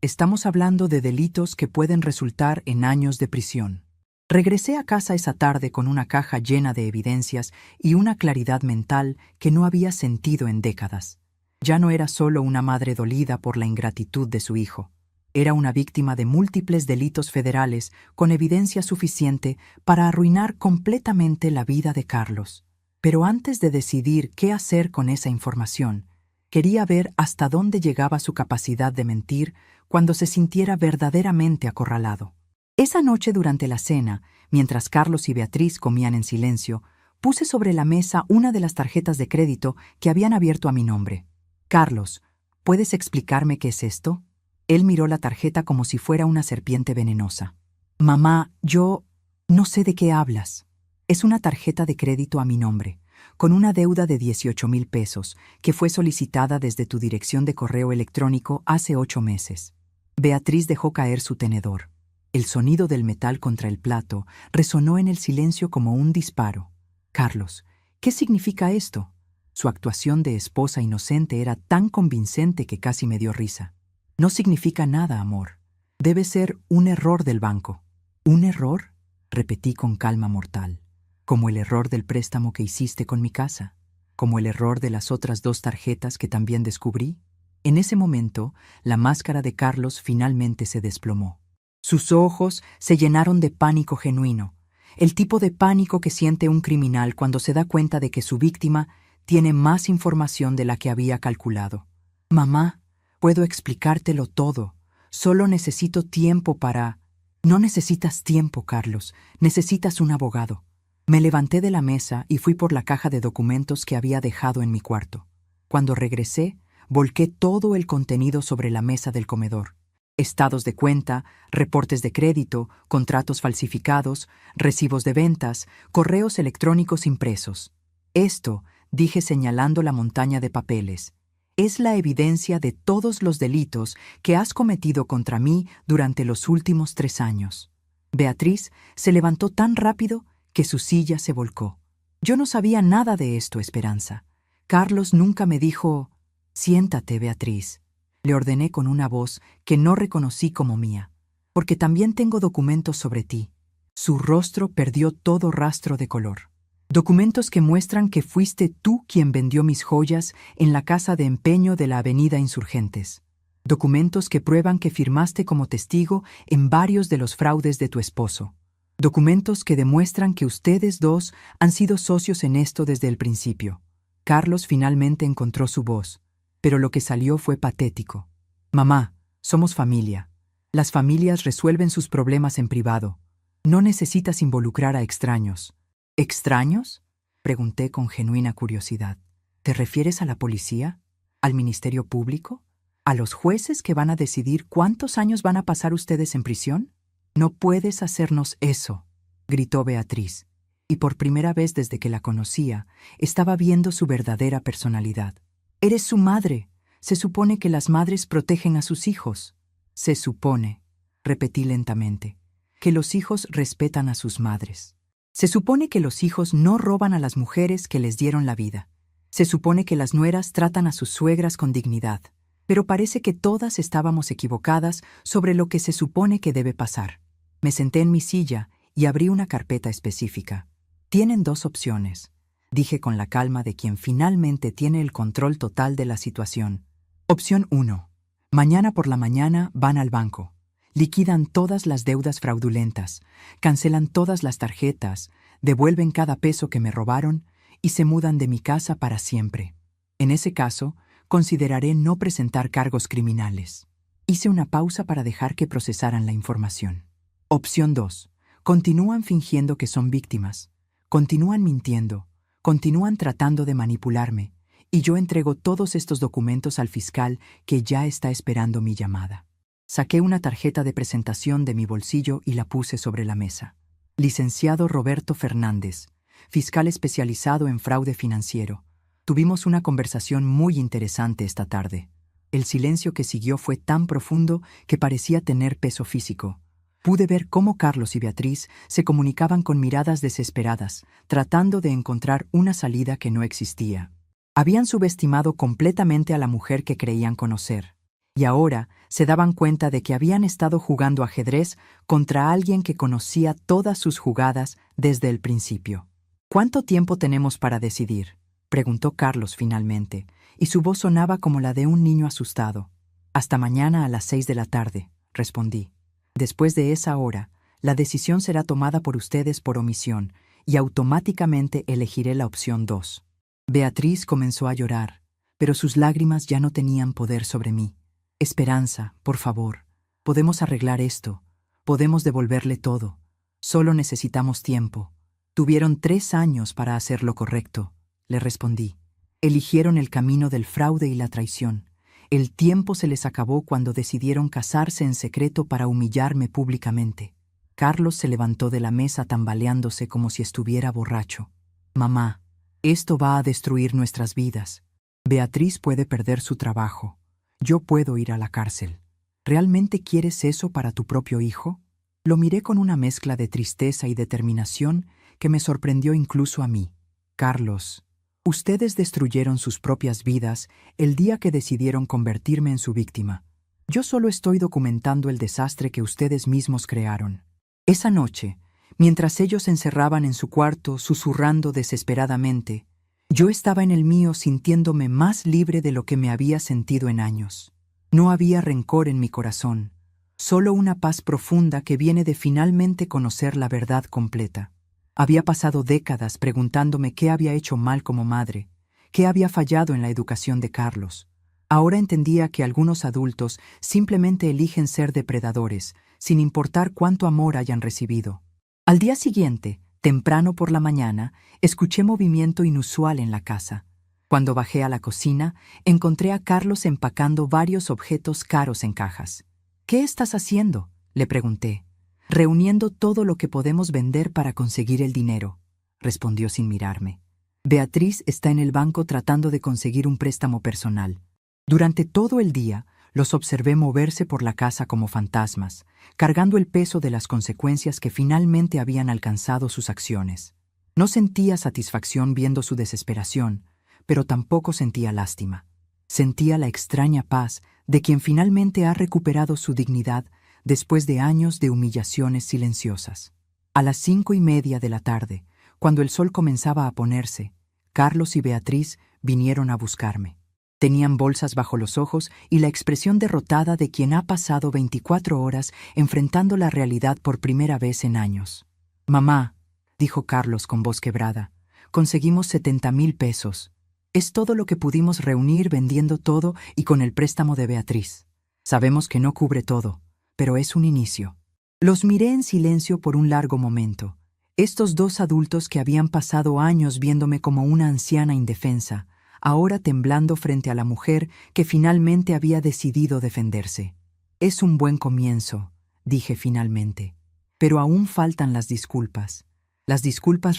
Estamos hablando de delitos que pueden resultar en años de prisión. Regresé a casa esa tarde con una caja llena de evidencias y una claridad mental que no había sentido en décadas. Ya no era solo una madre dolida por la ingratitud de su hijo. Era una víctima de múltiples delitos federales con evidencia suficiente para arruinar completamente la vida de Carlos. Pero antes de decidir qué hacer con esa información, quería ver hasta dónde llegaba su capacidad de mentir cuando se sintiera verdaderamente acorralado. Esa noche durante la cena, mientras Carlos y Beatriz comían en silencio, puse sobre la mesa una de las tarjetas de crédito que habían abierto a mi nombre. Carlos, ¿puedes explicarme qué es esto? Él miró la tarjeta como si fuera una serpiente venenosa. Mamá, yo no sé de qué hablas. Es una tarjeta de crédito a mi nombre, con una deuda de 18,000 pesos, que fue solicitada desde tu dirección de correo electrónico hace 8 meses. Beatriz dejó caer su tenedor. El sonido del metal contra el plato resonó en el silencio como un disparo. Carlos, ¿qué significa esto? Su actuación de esposa inocente era tan convincente que casi me dio risa. No significa nada, amor. Debe ser un error del banco. ¿Un error? Repetí con calma mortal. Como el error del préstamo que hiciste con mi casa, como el error de las otras 2 tarjetas que también descubrí. En ese momento, la máscara de Carlos finalmente se desplomó. Sus ojos se llenaron de pánico genuino, el tipo de pánico que siente un criminal cuando se da cuenta de que su víctima tiene más información de la que había calculado. Mamá, puedo explicártelo todo, solo necesito tiempo para... No necesitas tiempo, Carlos, necesitas un abogado. Me levanté de la mesa y fui por la caja de documentos que había dejado en mi cuarto. Cuando regresé, volqué todo el contenido sobre la mesa del comedor. Estados de cuenta, reportes de crédito, contratos falsificados, recibos de ventas, correos electrónicos impresos. Esto, dije señalando la montaña de papeles, es la evidencia de todos los delitos que has cometido contra mí durante los últimos 3 años. Beatriz se levantó tan rápido que su silla se volcó. Yo no sabía nada de esto, Esperanza. Carlos nunca me dijo, siéntate, Beatriz. Le ordené con una voz que no reconocí como mía, porque también tengo documentos sobre ti. Su rostro perdió todo rastro de color. Documentos que muestran que fuiste tú quien vendió mis joyas en la casa de empeño de la Avenida Insurgentes. Documentos que prueban que firmaste como testigo en varios de los fraudes de tu esposo. Documentos que demuestran que ustedes 2 han sido socios en esto desde el principio. Carlos finalmente encontró su voz, pero lo que salió fue patético. Mamá, somos familia. Las familias resuelven sus problemas en privado. No necesitas involucrar a extraños. ¿Extraños? Pregunté con genuina curiosidad. ¿Te refieres a la policía? ¿Al Ministerio Público? ¿A los jueces que van a decidir cuántos años van a pasar ustedes en prisión? No puedes hacernos eso, gritó Beatriz, y por primera vez desde que la conocía, estaba viendo su verdadera personalidad. Eres su madre. Se supone que las madres protegen a sus hijos. Se supone, repetí lentamente, que los hijos respetan a sus madres. Se supone que los hijos no roban a las mujeres que les dieron la vida. Se supone que las nueras tratan a sus suegras con dignidad. Pero parece que todas estábamos equivocadas sobre lo que se supone que debe pasar. Me senté en mi silla y abrí una carpeta específica. Tienen dos opciones, dije con la calma de quien finalmente tiene el control total de la situación. Opción 1. Mañana por la mañana van al banco. Liquidan todas las deudas fraudulentas, cancelan todas las tarjetas, devuelven cada peso que me robaron y se mudan de mi casa para siempre. En ese caso, consideraré no presentar cargos criminales. Hice una pausa para dejar que procesaran la información. Opción 2. Continúan fingiendo que son víctimas. Continúan mintiendo. Continúan tratando de manipularme. Y yo entrego todos estos documentos al fiscal que ya está esperando mi llamada. Saqué una tarjeta de presentación de mi bolsillo y la puse sobre la mesa. Licenciado Roberto Fernández, fiscal especializado en fraude financiero. Tuvimos una conversación muy interesante esta tarde. El silencio que siguió fue tan profundo que parecía tener peso físico. Pude ver cómo Carlos y Beatriz se comunicaban con miradas desesperadas, tratando de encontrar una salida que no existía. Habían subestimado completamente a la mujer que creían conocer, y ahora se daban cuenta de que habían estado jugando ajedrez contra alguien que conocía todas sus jugadas desde el principio. ¿Cuánto tiempo tenemos para decidir?, preguntó Carlos finalmente, y su voz sonaba como la de un niño asustado. Hasta mañana a las 6 de la tarde, respondí. Después de esa hora, la decisión será tomada por ustedes por omisión, y automáticamente elegiré la opción 2. Beatriz comenzó a llorar, pero sus lágrimas ya no tenían poder sobre mí. Esperanza, por favor, podemos arreglar esto, podemos devolverle todo. Solo necesitamos tiempo. Tuvieron 3 años para hacer lo correcto, le respondí. Eligieron el camino del fraude y la traición. El tiempo se les acabó cuando decidieron casarse en secreto para humillarme públicamente. Carlos se levantó de la mesa tambaleándose como si estuviera borracho. Mamá, esto va a destruir nuestras vidas. Beatriz puede perder su trabajo. Yo puedo ir a la cárcel. ¿Realmente quieres eso para tu propio hijo? Lo miré con una mezcla de tristeza y determinación que me sorprendió incluso a mí. Carlos, ustedes destruyeron sus propias vidas el día que decidieron convertirme en su víctima. Yo solo estoy documentando el desastre que ustedes mismos crearon. Esa noche, mientras ellos se encerraban en su cuarto susurrando desesperadamente, yo estaba en el mío sintiéndome más libre de lo que me había sentido en años. No había rencor en mi corazón, solo una paz profunda que viene de finalmente conocer la verdad completa. Había pasado décadas preguntándome qué había hecho mal como madre, qué había fallado en la educación de Carlos. Ahora entendía que algunos adultos simplemente eligen ser depredadores, sin importar cuánto amor hayan recibido. Al día siguiente, temprano por la mañana, escuché movimiento inusual en la casa. Cuando bajé a la cocina, encontré a Carlos empacando varios objetos caros en cajas. ¿Qué estás haciendo?, le pregunté. Reuniendo todo lo que podemos vender para conseguir el dinero, respondió sin mirarme. Beatriz está en el banco tratando de conseguir un préstamo personal. Durante todo el día, los observé moverse por la casa como fantasmas, cargando el peso de las consecuencias que finalmente habían alcanzado sus acciones. No sentía satisfacción viendo su desesperación, pero tampoco sentía lástima. Sentía la extraña paz de quien finalmente ha recuperado su dignidad después de años de humillaciones silenciosas. A las 5:30 de la tarde, cuando el sol comenzaba a ponerse, Carlos y Beatriz vinieron a buscarme. Tenían bolsas bajo los ojos y la expresión derrotada de quien ha pasado 24 horas enfrentando la realidad por primera vez en años. «Mamá», dijo Carlos con voz quebrada, «conseguimos 70,000 pesos. Es todo lo que pudimos reunir vendiendo todo y con el préstamo de Beatriz. Sabemos que no cubre todo, pero es un inicio». Los miré en silencio por un largo momento. Estos 2 adultos que habían pasado años viéndome como una anciana indefensa, ahora temblando frente a la mujer que finalmente había decidido defenderse. «Es un buen comienzo», dije finalmente. «Pero aún faltan las disculpas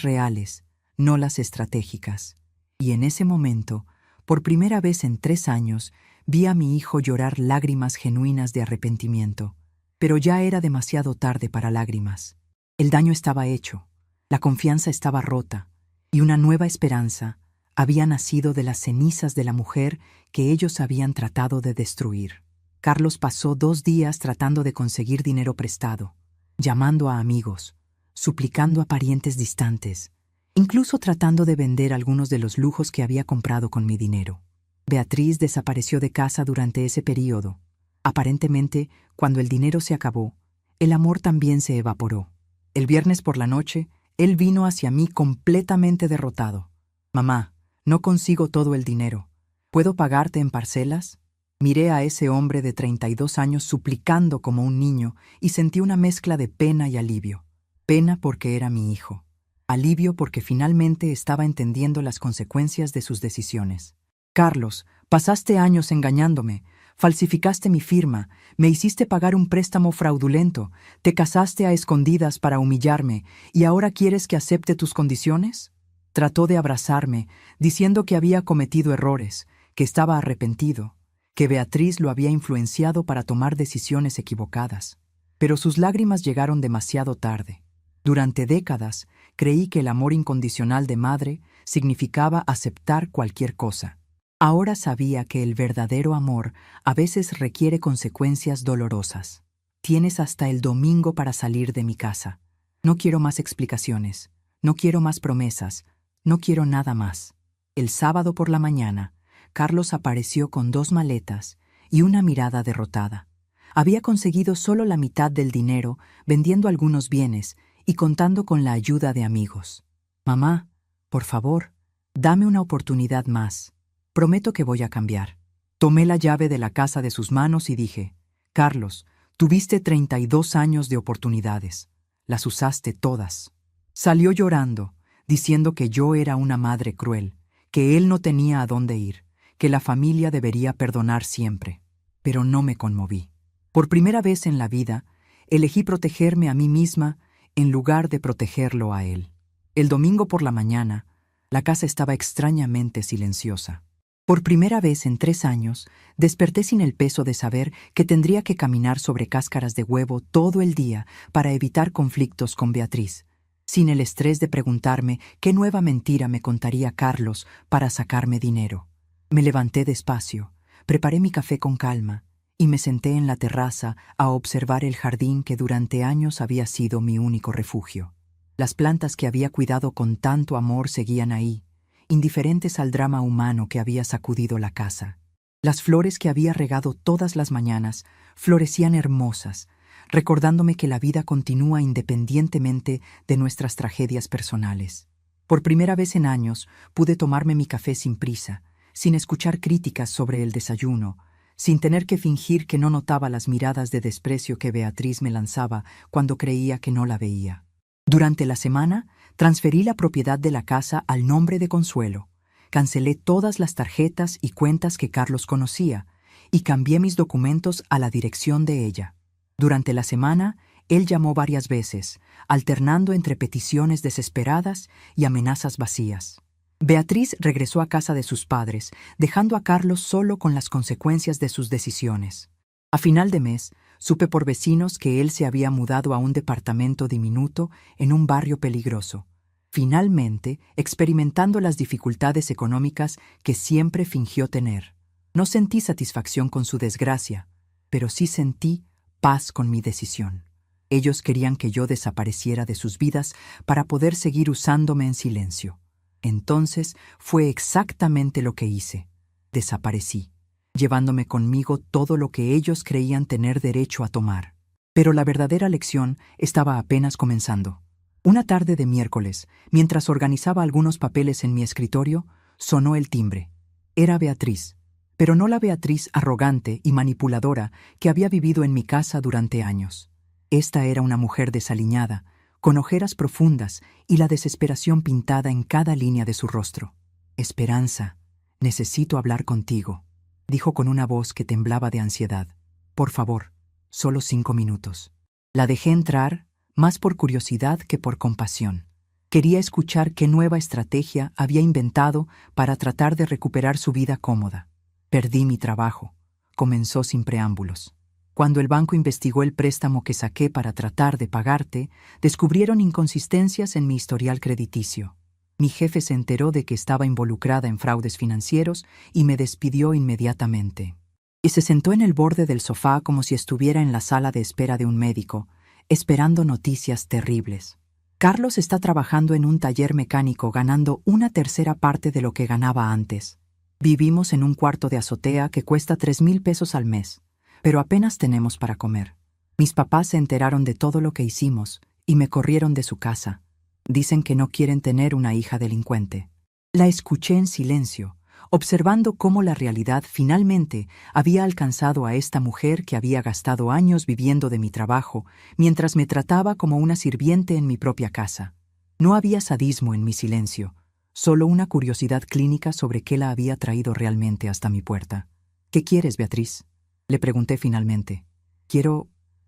reales, no las estratégicas». Y en ese momento, por primera vez en 3 años, Vi a mi hijo llorar lágrimas genuinas de arrepentimiento, pero ya era demasiado tarde para lágrimas. El daño estaba hecho, la confianza estaba rota, y una nueva esperanza había nacido de las cenizas de la mujer que ellos habían tratado de destruir. Carlos pasó 2 días tratando de conseguir dinero prestado, llamando a amigos, suplicando a parientes distantes, incluso tratando de vender algunos de los lujos que había comprado con mi dinero. Beatriz desapareció de casa durante ese período. Aparentemente, cuando el dinero se acabó, el amor también se evaporó. El viernes por la noche, él vino hacia mí completamente derrotado. «Mamá, no consigo todo el dinero. ¿Puedo pagarte en parcelas?» Miré a ese hombre de 32 años suplicando como un niño y sentí una mezcla de pena y alivio. Pena porque era mi hijo. Alivio porque finalmente estaba entendiendo las consecuencias de sus decisiones. «Carlos, pasaste años engañándome, falsificaste mi firma, me hiciste pagar un préstamo fraudulento, te casaste a escondidas para humillarme y ahora quieres que acepte tus condiciones». Trató de abrazarme, diciendo que había cometido errores, que estaba arrepentido, que Beatriz lo había influenciado para tomar decisiones equivocadas. Pero sus lágrimas llegaron demasiado tarde. Durante décadas, creí que el amor incondicional de madre significaba aceptar cualquier cosa. Ahora sabía que el verdadero amor a veces requiere consecuencias dolorosas. «Tienes hasta el domingo para salir de mi casa. No quiero más explicaciones, no quiero más promesas, no quiero nada más». El sábado por la mañana, Carlos apareció con 2 maletas y una mirada derrotada. Había conseguido solo la mitad del dinero vendiendo algunos bienes y contando con la ayuda de amigos. «Mamá, por favor, dame una oportunidad más. Prometo que voy a cambiar». Tomé la llave de la casa de sus manos y dije: «Carlos, tuviste 32 años de oportunidades. Las usaste todas». Salió llorando, diciendo que yo era una madre cruel, que él no tenía a dónde ir, que la familia debería perdonar siempre. Pero no me conmoví. Por primera vez en la vida, elegí protegerme a mí misma en lugar de protegerlo a él. El domingo por la mañana, la casa estaba extrañamente silenciosa. Por primera vez en 3 años, desperté sin el peso de saber que tendría que caminar sobre cáscaras de huevo todo el día para evitar conflictos con Beatriz, sin el estrés de preguntarme qué nueva mentira me contaría Carlos para sacarme dinero. Me levanté despacio, preparé mi café con calma y me senté en la terraza a observar el jardín que durante años había sido mi único refugio. Las plantas que había cuidado con tanto amor seguían ahí, indiferentes al drama humano que había sacudido la casa. Las flores que había regado todas las mañanas florecían hermosas, recordándome que la vida continúa independientemente de nuestras tragedias personales. Por primera vez en años pude tomarme mi café sin prisa, sin escuchar críticas sobre el desayuno, sin tener que fingir que no notaba las miradas de desprecio que Beatriz me lanzaba cuando creía que no la veía. Durante la semana, transferí la propiedad de la casa al nombre de Consuelo, cancelé todas las tarjetas y cuentas que Carlos conocía y cambié mis documentos a la dirección de ella. Durante la semana, él llamó varias veces, alternando entre peticiones desesperadas y amenazas vacías. Beatriz regresó a casa de sus padres, dejando a Carlos solo con las consecuencias de sus decisiones. A final de mes, supe por vecinos que él se había mudado a un departamento diminuto en un barrio peligroso, finalmente experimentando las dificultades económicas que siempre fingió tener. No sentí satisfacción con su desgracia, pero sí sentí paz con mi decisión. Ellos querían que yo desapareciera de sus vidas para poder seguir usándome en silencio. Entonces fue exactamente lo que hice. Desaparecí, llevándome conmigo todo lo que ellos creían tener derecho a tomar. Pero la verdadera lección estaba apenas comenzando. Una tarde de miércoles, mientras organizaba algunos papeles en mi escritorio, sonó el timbre. Era Beatriz, pero no la Beatriz arrogante y manipuladora que había vivido en mi casa durante años. Esta era una mujer desaliñada, con ojeras profundas y la desesperación pintada en cada línea de su rostro. «Esperanza, necesito hablar contigo», dijo con una voz que temblaba de ansiedad. «Por favor, solo 5 minutos». La dejé entrar, más por curiosidad que por compasión. Quería escuchar qué nueva estrategia había inventado para tratar de recuperar su vida cómoda. Perdí mi trabajo, comenzó sin preámbulos. Cuando el banco investigó el préstamo que saqué para tratar de pagarte, descubrieron inconsistencias en mi historial crediticio. Mi jefe se enteró de que estaba involucrada en fraudes financieros y me despidió inmediatamente. Y se sentó en el borde del sofá como si estuviera en la sala de espera de un médico, esperando noticias terribles. Carlos está trabajando en un taller mecánico ganando 1/3 parte de lo que ganaba antes. Vivimos en un cuarto de azotea que cuesta 3,000 pesos al mes, pero apenas tenemos para comer. Mis papás se enteraron de todo lo que hicimos y me corrieron de su casa. Dicen que no quieren tener una hija delincuente. La escuché en silencio, observando cómo la realidad finalmente había alcanzado a esta mujer que había gastado años viviendo de mi trabajo, mientras me trataba como una sirviente en mi propia casa. No había sadismo en mi silencio, solo una curiosidad clínica sobre qué la había traído realmente hasta mi puerta. ¿Qué quieres, Beatriz?, le pregunté finalmente.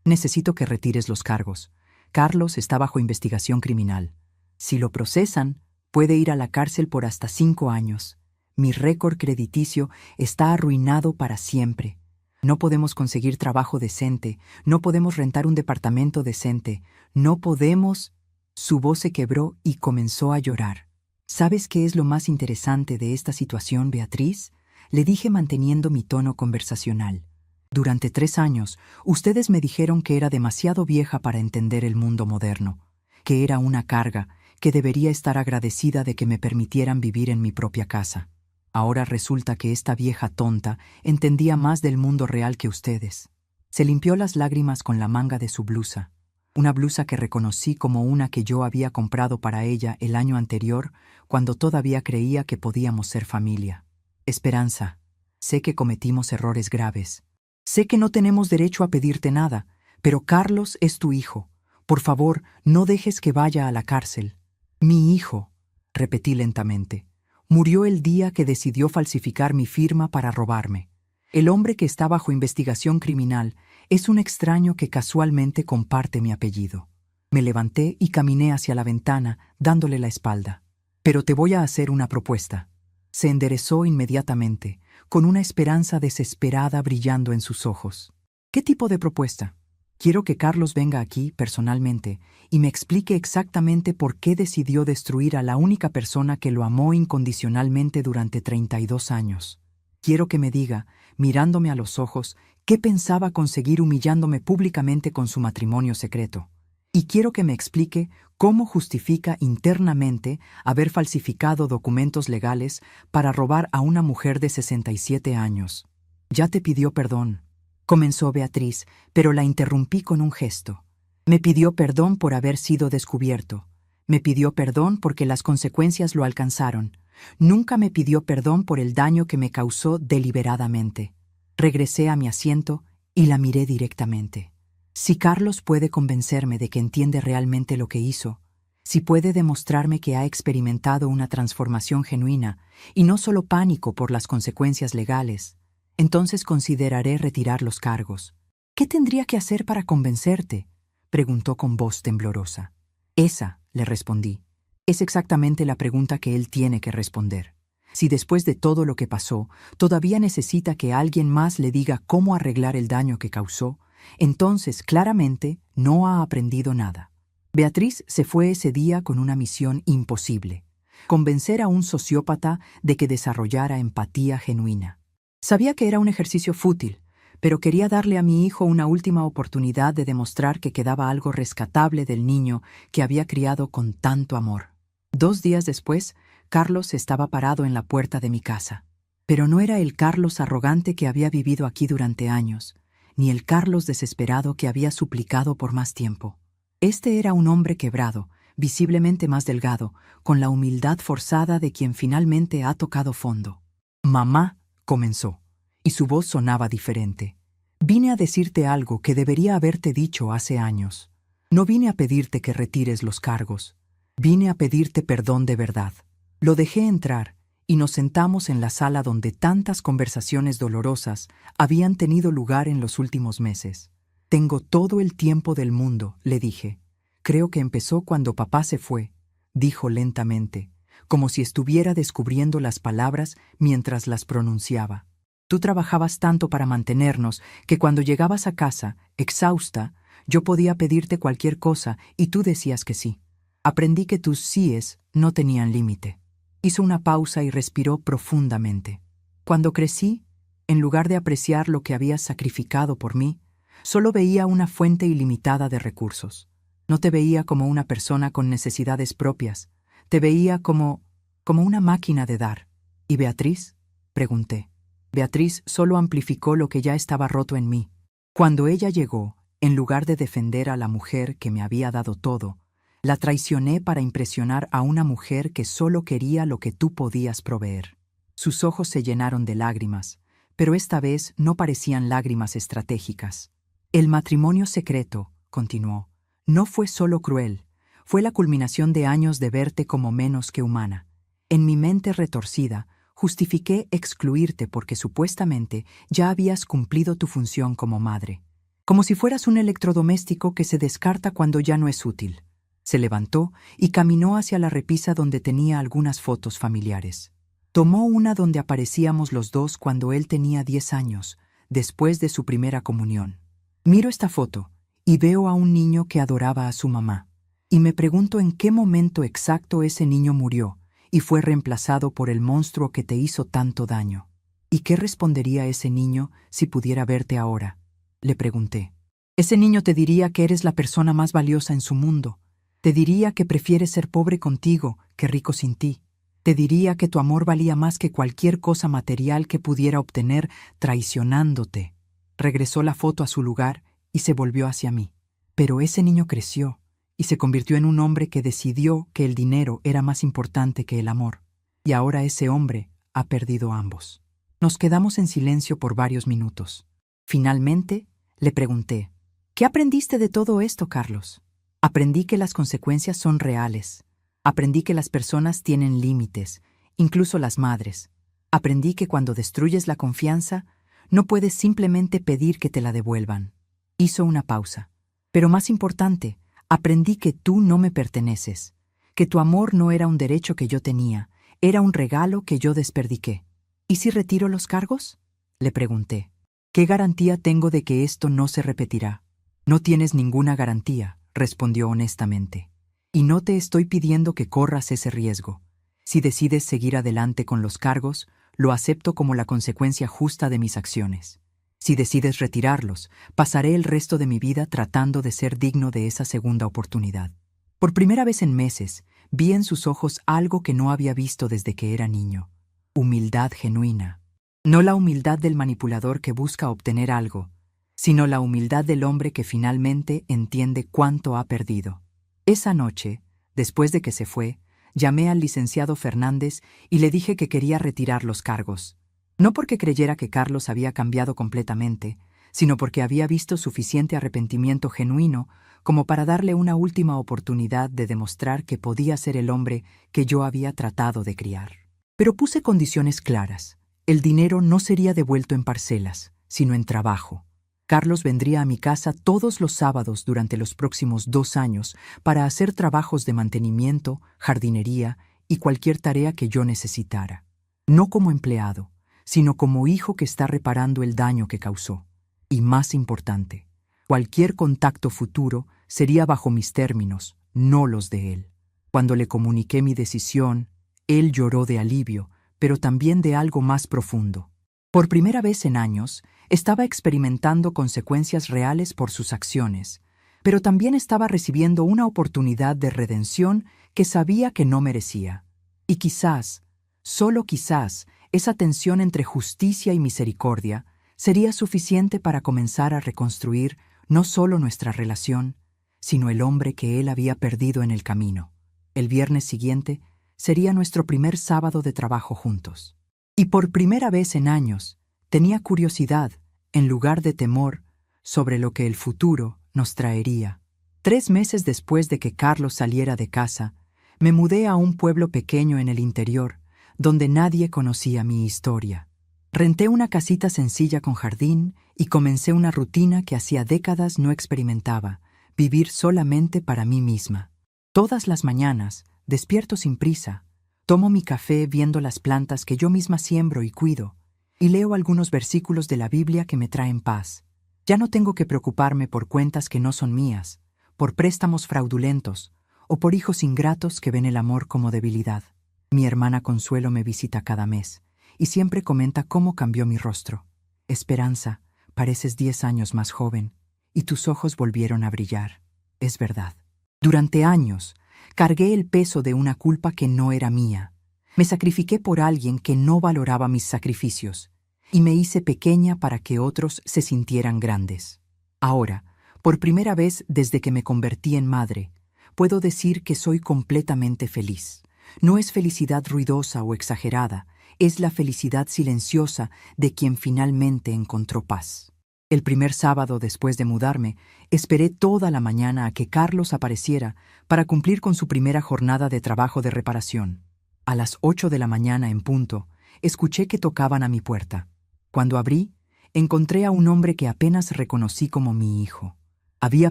Necesito que retires los cargos. Carlos está bajo investigación criminal. Si lo procesan, puede ir a la cárcel por hasta 5 años. Mi récord crediticio está arruinado para siempre. No podemos conseguir trabajo decente, no podemos rentar un departamento decente, no podemos... Su voz se quebró y comenzó a llorar. ¿Sabes qué es lo más interesante de esta situación, Beatriz?, le dije manteniendo mi tono conversacional. Durante 3 años, ustedes me dijeron que era demasiado vieja para entender el mundo moderno, que era una carga, que debería estar agradecida de que me permitieran vivir en mi propia casa. Ahora resulta que esta vieja tonta entendía más del mundo real que ustedes. Se limpió las lágrimas con la manga de su blusa, una blusa que reconocí como una que yo había comprado para ella el año anterior, cuando todavía creía que podíamos ser familia. Esperanza, sé que cometimos errores graves. Sé que no tenemos derecho a pedirte nada, pero Carlos es tu hijo. Por favor, no dejes que vaya a la cárcel. Mi hijo, repetí lentamente, murió el día que decidió falsificar mi firma para robarme. El hombre que está bajo investigación criminal es un extraño que casualmente comparte mi apellido. Me levanté y caminé hacia la ventana, dándole la espalda. Pero te voy a hacer una propuesta. Se enderezó inmediatamente, con una esperanza desesperada brillando en sus ojos. ¿Qué tipo de propuesta? Quiero que Carlos venga aquí, personalmente, y me explique exactamente por qué decidió destruir a la única persona que lo amó incondicionalmente durante 32 años. Quiero que me diga, mirándome a los ojos, qué pensaba conseguir humillándome públicamente con su matrimonio secreto. Y quiero que me explique cómo justifica internamente haber falsificado documentos legales para robar a una mujer de 67 años. Ya te pidió perdón, comenzó Beatriz, pero la interrumpí con un gesto. Me pidió perdón por haber sido descubierto. Me pidió perdón porque las consecuencias lo alcanzaron. Nunca me pidió perdón por el daño que me causó deliberadamente. Regresé a mi asiento y la miré directamente. Si Carlos puede convencerme de que entiende realmente lo que hizo, si puede demostrarme que ha experimentado una transformación genuina y no solo pánico por las consecuencias legales, entonces consideraré retirar los cargos. ¿Qué tendría que hacer para convencerte?, preguntó con voz temblorosa. Esa, le respondí, es exactamente la pregunta que él tiene que responder. Si después de todo lo que pasó, todavía necesita que alguien más le diga cómo arreglar el daño que causó, entonces claramente no ha aprendido nada. Beatriz se fue ese día con una misión imposible: convencer a un sociópata de que desarrollara empatía genuina. Sabía que era un ejercicio fútil, pero quería darle a mi hijo una última oportunidad de demostrar que quedaba algo rescatable del niño que había criado con tanto amor. 2 días después, Carlos estaba parado en la puerta de mi casa. Pero no era el Carlos arrogante que había vivido aquí durante años, ni el Carlos desesperado que había suplicado por más tiempo. Este era un hombre quebrado, visiblemente más delgado, con la humildad forzada de quien finalmente ha tocado fondo. «Mamá», comenzó, y su voz sonaba diferente. «Vine a decirte algo que debería haberte dicho hace años. No vine a pedirte que retires los cargos. Vine a pedirte perdón de verdad». Lo dejé entrar y nos sentamos en la sala donde tantas conversaciones dolorosas habían tenido lugar en los últimos meses. «Tengo todo el tiempo del mundo», le dije. «Creo que empezó cuando papá se fue», dijo lentamente, como si estuviera descubriendo las palabras mientras las pronunciaba. Tú trabajabas tanto para mantenernos que cuando llegabas a casa, exhausta, yo podía pedirte cualquier cosa y tú decías que sí. Aprendí que tus síes no tenían límite. Hizo una pausa y respiró profundamente. Cuando crecí, en lugar de apreciar lo que habías sacrificado por mí, solo veía una fuente ilimitada de recursos. No te veía como una persona con necesidades propias. Te veía como una máquina de dar. ¿Y Beatriz? Pregunté. Beatriz solo amplificó lo que ya estaba roto en mí. Cuando ella llegó, en lugar de defender a la mujer que me había dado todo, la traicioné para impresionar a una mujer que solo quería lo que tú podías proveer. Sus ojos se llenaron de lágrimas, pero esta vez no parecían lágrimas estratégicas. El matrimonio secreto, continuó, no fue solo cruel, fue la culminación de años de verte como menos que humana. En mi mente retorcida, justifiqué excluirte porque supuestamente ya habías cumplido tu función como madre. Como si fueras un electrodoméstico que se descarta cuando ya no es útil. Se levantó y caminó hacia la repisa donde tenía algunas fotos familiares. Tomó una donde aparecíamos los dos cuando él tenía 10 años, después de su primera comunión. Miro esta foto y veo a un niño que adoraba a su mamá. Y me pregunto en qué momento exacto ese niño murió y fue reemplazado por el monstruo que te hizo tanto daño. ¿Y qué respondería ese niño si pudiera verte ahora? Le pregunté. Ese niño te diría que eres la persona más valiosa en su mundo. Te diría que prefiere ser pobre contigo que rico sin ti. Te diría que tu amor valía más que cualquier cosa material que pudiera obtener traicionándote. Regresó la foto a su lugar y se volvió hacia mí. Pero ese niño creció y se convirtió en un hombre que decidió que el dinero era más importante que el amor. Y ahora ese hombre ha perdido ambos. Nos quedamos en silencio por varios minutos. Finalmente, le pregunté, ¿qué aprendiste de todo esto, Carlos? Aprendí que las consecuencias son reales. Aprendí que las personas tienen límites, incluso las madres. Aprendí que cuando destruyes la confianza, no puedes simplemente pedir que te la devuelvan. Hizo una pausa. Pero más importante, aprendí que tú no me perteneces, que tu amor no era un derecho que yo tenía, era un regalo que yo desperdiqué. ¿Y si retiro los cargos? Le pregunté. ¿Qué garantía tengo de que esto no se repetirá? No tienes ninguna garantía, respondió honestamente. Y no te estoy pidiendo que corras ese riesgo. Si decides seguir adelante con los cargos, lo acepto como la consecuencia justa de mis acciones. Si decides retirarlos, pasaré el resto de mi vida tratando de ser digno de esa segunda oportunidad. Por primera vez en meses, vi en sus ojos algo que no había visto desde que era niño. Humildad genuina. No la humildad del manipulador que busca obtener algo, sino la humildad del hombre que finalmente entiende cuánto ha perdido. Esa noche, después de que se fue, llamé al licenciado Fernández y le dije que quería retirar los cargos. No porque creyera que Carlos había cambiado completamente, sino porque había visto suficiente arrepentimiento genuino como para darle una última oportunidad de demostrar que podía ser el hombre que yo había tratado de criar. Pero puse condiciones claras. El dinero no sería devuelto en parcelas, sino en trabajo. Carlos vendría a mi casa todos los sábados durante los próximos 2 años para hacer trabajos de mantenimiento, jardinería y cualquier tarea que yo necesitara. No como empleado, sino como hijo que está reparando el daño que causó. Y más importante, cualquier contacto futuro sería bajo mis términos, no los de él. Cuando le comuniqué mi decisión, él lloró de alivio, pero también de algo más profundo. Por primera vez en años, estaba experimentando consecuencias reales por sus acciones, pero también estaba recibiendo una oportunidad de redención que sabía que no merecía. Y quizás, solo quizás, esa tensión entre justicia y misericordia sería suficiente para comenzar a reconstruir no solo nuestra relación, sino el hombre que él había perdido en el camino. El viernes siguiente sería nuestro primer sábado de trabajo juntos. Y por primera vez en años, tenía curiosidad, en lugar de temor, sobre lo que el futuro nos traería. 3 meses después de que Carlos saliera de casa, me mudé a un pueblo pequeño en el interior, donde nadie conocía mi historia. Renté una casita sencilla con jardín y comencé una rutina que hacía décadas no experimentaba, vivir solamente para mí misma. Todas las mañanas, despierto sin prisa, tomo mi café viendo las plantas que yo misma siembro y cuido, y leo algunos versículos de la Biblia que me traen paz. Ya no tengo que preocuparme por cuentas que no son mías, por préstamos fraudulentos o por hijos ingratos que ven el amor como debilidad. Mi hermana Consuelo me visita cada mes y siempre comenta cómo cambió mi rostro. Esperanza, pareces 10 años más joven y tus ojos volvieron a brillar. Es verdad. Durante años, cargué el peso de una culpa que no era mía. Me sacrifiqué por alguien que no valoraba mis sacrificios y me hice pequeña para que otros se sintieran grandes. Ahora, por primera vez desde que me convertí en madre, puedo decir que soy completamente feliz. No es felicidad ruidosa o exagerada, es la felicidad silenciosa de quien finalmente encontró paz. El primer sábado después de mudarme, esperé toda la mañana a que Carlos apareciera para cumplir con su primera jornada de trabajo de reparación. A las 8 de la mañana en punto, escuché que tocaban a mi puerta. Cuando abrí, encontré a un hombre que apenas reconocí como mi hijo. Había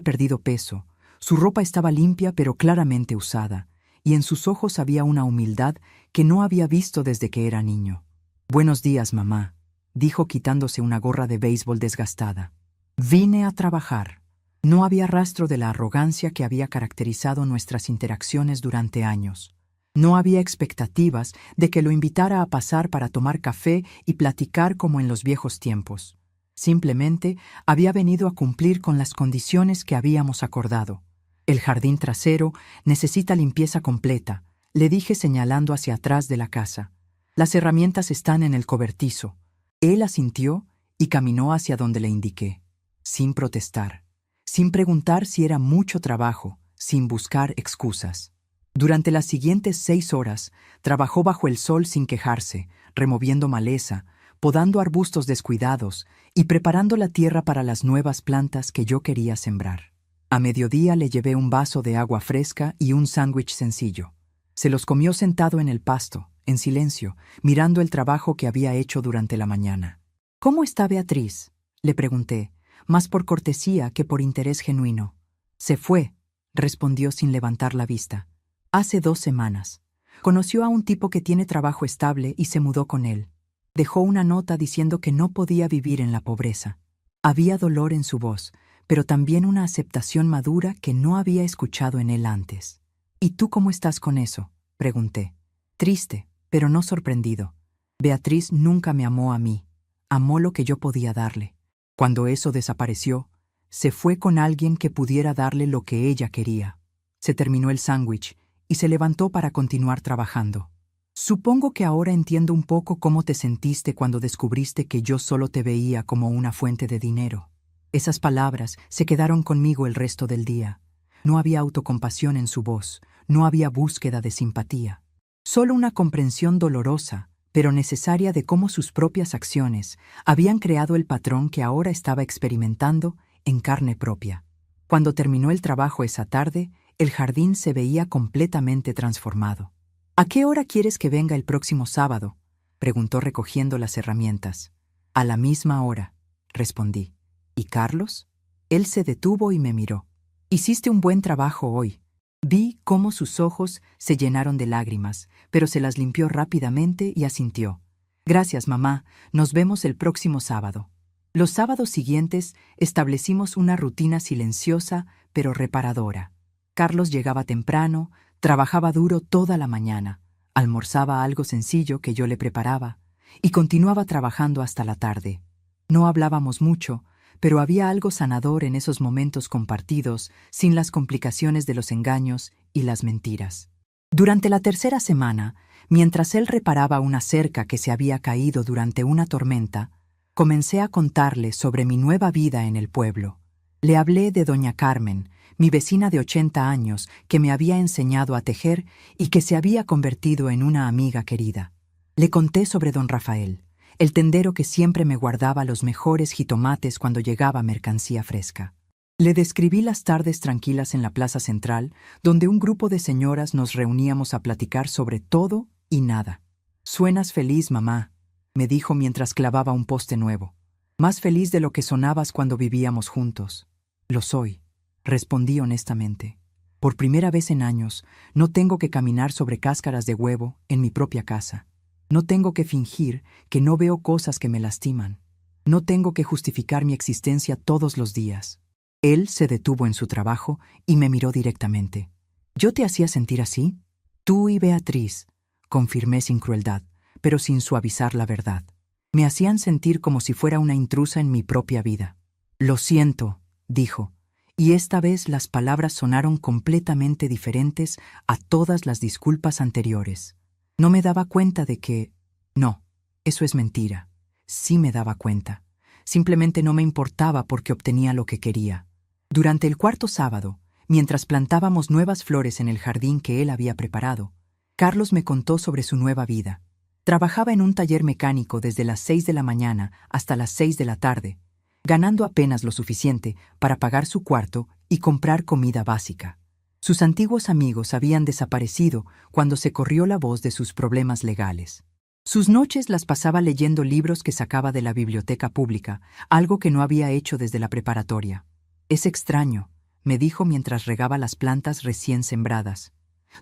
perdido peso, su ropa estaba limpia pero claramente usada, y en sus ojos había una humildad que no había visto desde que era niño. «Buenos días, mamá», dijo quitándose una gorra de béisbol desgastada. «Vine a trabajar». No había rastro de la arrogancia que había caracterizado nuestras interacciones durante años. No había expectativas de que lo invitara a pasar para tomar café y platicar como en los viejos tiempos. Simplemente había venido a cumplir con las condiciones que habíamos acordado. «El jardín trasero necesita limpieza completa», le dije señalando hacia atrás de la casa. «Las herramientas están en el cobertizo». Él asintió y caminó hacia donde le indiqué, sin protestar, sin preguntar si era mucho trabajo, sin buscar excusas. Durante las siguientes 6 horas, trabajó bajo el sol sin quejarse, removiendo maleza, podando arbustos descuidados y preparando la tierra para las nuevas plantas que yo quería sembrar. A mediodía le llevé un vaso de agua fresca y un sándwich sencillo. Se los comió sentado en el pasto, en silencio, mirando el trabajo que había hecho durante la mañana. «¿Cómo está Beatriz?», le pregunté, más por cortesía que por interés genuino. «Se fue», respondió sin levantar la vista. «Hace 2 semanas. Conoció a un tipo que tiene trabajo estable y se mudó con él. Dejó una nota diciendo que no podía vivir en la pobreza». Había dolor en su voz, pero también una aceptación madura que no había escuchado en él antes. «¿Y tú cómo estás con eso?», pregunté. Triste, pero no sorprendido. Beatriz nunca me amó a mí. Amó lo que yo podía darle. Cuando eso desapareció, se fue con alguien que pudiera darle lo que ella quería. Se terminó el sándwich y se levantó para continuar trabajando. «Supongo que ahora entiendo un poco cómo te sentiste cuando descubriste que yo solo te veía como una fuente de dinero». Esas palabras se quedaron conmigo el resto del día. No había autocompasión en su voz, no había búsqueda de simpatía. Solo una comprensión dolorosa, pero necesaria de cómo sus propias acciones habían creado el patrón que ahora estaba experimentando en carne propia. Cuando terminó el trabajo esa tarde, el jardín se veía completamente transformado. «¿A qué hora quieres que venga el próximo sábado?», preguntó recogiendo las herramientas. «A la misma hora», respondí. «¿Y Carlos?». Él se detuvo y me miró. «Hiciste un buen trabajo hoy». Vi cómo sus ojos se llenaron de lágrimas, pero se las limpió rápidamente y asintió. «Gracias, mamá. Nos vemos el próximo sábado». Los sábados siguientes establecimos una rutina silenciosa pero reparadora. Carlos llegaba temprano, trabajaba duro toda la mañana, almorzaba algo sencillo que yo le preparaba y continuaba trabajando hasta la tarde. No hablábamos mucho, pero había algo sanador en esos momentos compartidos, sin las complicaciones de los engaños y las mentiras. Durante la 3ª semana, mientras él reparaba una cerca que se había caído durante una tormenta, comencé a contarle sobre mi nueva vida en el pueblo. Le hablé de doña Carmen, mi vecina de 80 años, que me había enseñado a tejer y que se había convertido en una amiga querida. Le conté sobre don Rafael, el tendero que siempre me guardaba los mejores jitomates cuando llegaba mercancía fresca. Le describí las tardes tranquilas en la plaza central, donde un grupo de señoras nos reuníamos a platicar sobre todo y nada. «Suenas feliz, mamá», me dijo mientras clavaba un poste nuevo. «Más feliz de lo que sonabas cuando vivíamos juntos». «Lo soy», respondí honestamente. «Por primera vez en años, no tengo que caminar sobre cáscaras de huevo en mi propia casa». No tengo que fingir que no veo cosas que me lastiman. No tengo que justificar mi existencia todos los días. Él se detuvo en su trabajo y me miró directamente. ¿Yo te hacía sentir así? Tú y Beatriz, confirmé sin crueldad, pero sin suavizar la verdad. Me hacían sentir como si fuera una intrusa en mi propia vida. Lo siento, dijo, y esta vez las palabras sonaron completamente diferentes a todas las disculpas anteriores. No me daba cuenta de que... No, eso es mentira. Sí me daba cuenta. Simplemente no me importaba porque obtenía lo que quería. Durante el cuarto sábado, mientras plantábamos nuevas flores en el jardín que él había preparado, Carlos me contó sobre su nueva vida. Trabajaba en un taller mecánico desde las 6 de la mañana hasta las 6 de la tarde, ganando apenas lo suficiente para pagar su cuarto y comprar comida básica. Sus antiguos amigos habían desaparecido cuando se corrió la voz de sus problemas legales. Sus noches las pasaba leyendo libros que sacaba de la biblioteca pública, algo que no había hecho desde la preparatoria. Es extraño, me dijo mientras regaba las plantas recién sembradas.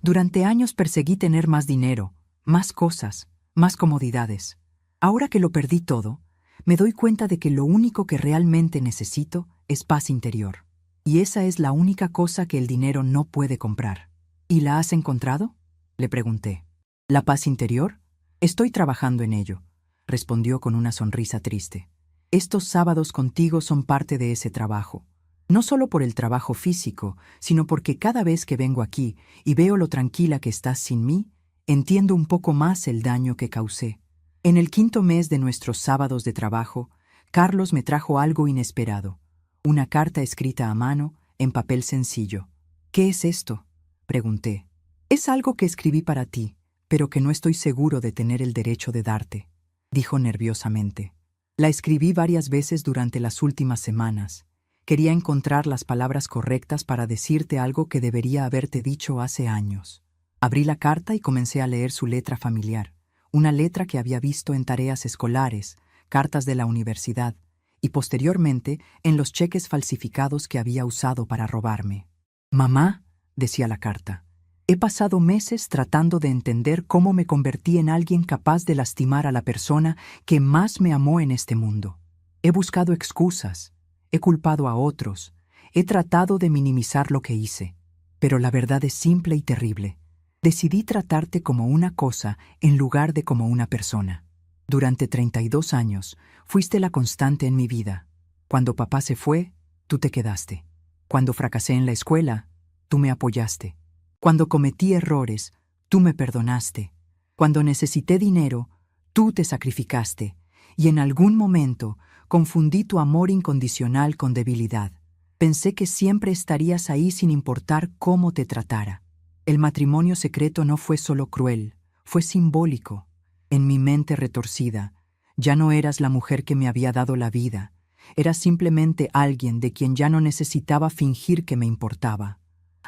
Durante años perseguí tener más dinero, más cosas, más comodidades. Ahora que lo perdí todo, me doy cuenta de que lo único que realmente necesito es paz interior. Y esa es la única cosa que el dinero no puede comprar. ¿Y la has encontrado?, le pregunté. ¿La paz interior? Estoy trabajando en ello, respondió con una sonrisa triste. Estos sábados contigo son parte de ese trabajo. No solo por el trabajo físico, sino porque cada vez que vengo aquí y veo lo tranquila que estás sin mí, entiendo un poco más el daño que causé. En el 5º mes de nuestros sábados de trabajo, Carlos me trajo algo inesperado. Una carta escrita a mano, en papel sencillo. ¿Qué es esto?, pregunté. Es algo que escribí para ti, pero que no estoy seguro de tener el derecho de darte, dijo nerviosamente. La escribí varias veces durante las últimas semanas. Quería encontrar las palabras correctas para decirte algo que debería haberte dicho hace años. Abrí la carta y comencé a leer su letra familiar, una letra que había visto en tareas escolares, cartas de la universidad, y posteriormente en los cheques falsificados que había usado para robarme. Mamá, decía la carta, he pasado meses tratando de entender cómo me convertí en alguien capaz de lastimar a la persona que más me amó en este mundo. He buscado excusas, he culpado a otros, he tratado de minimizar lo que hice, pero la verdad es simple y terrible. Decidí tratarte como una cosa en lugar de como una persona. Durante 32 años, fuiste la constante en mi vida. Cuando papá se fue, tú te quedaste. Cuando fracasé en la escuela, tú me apoyaste. Cuando cometí errores, tú me perdonaste. Cuando necesité dinero, tú te sacrificaste. Y en algún momento, confundí tu amor incondicional con debilidad. Pensé que siempre estarías ahí sin importar cómo te tratara. El matrimonio secreto no fue solo cruel, fue simbólico. En mi mente retorcida, ya no eras la mujer que me había dado la vida. Eras simplemente alguien de quien ya no necesitaba fingir que me importaba.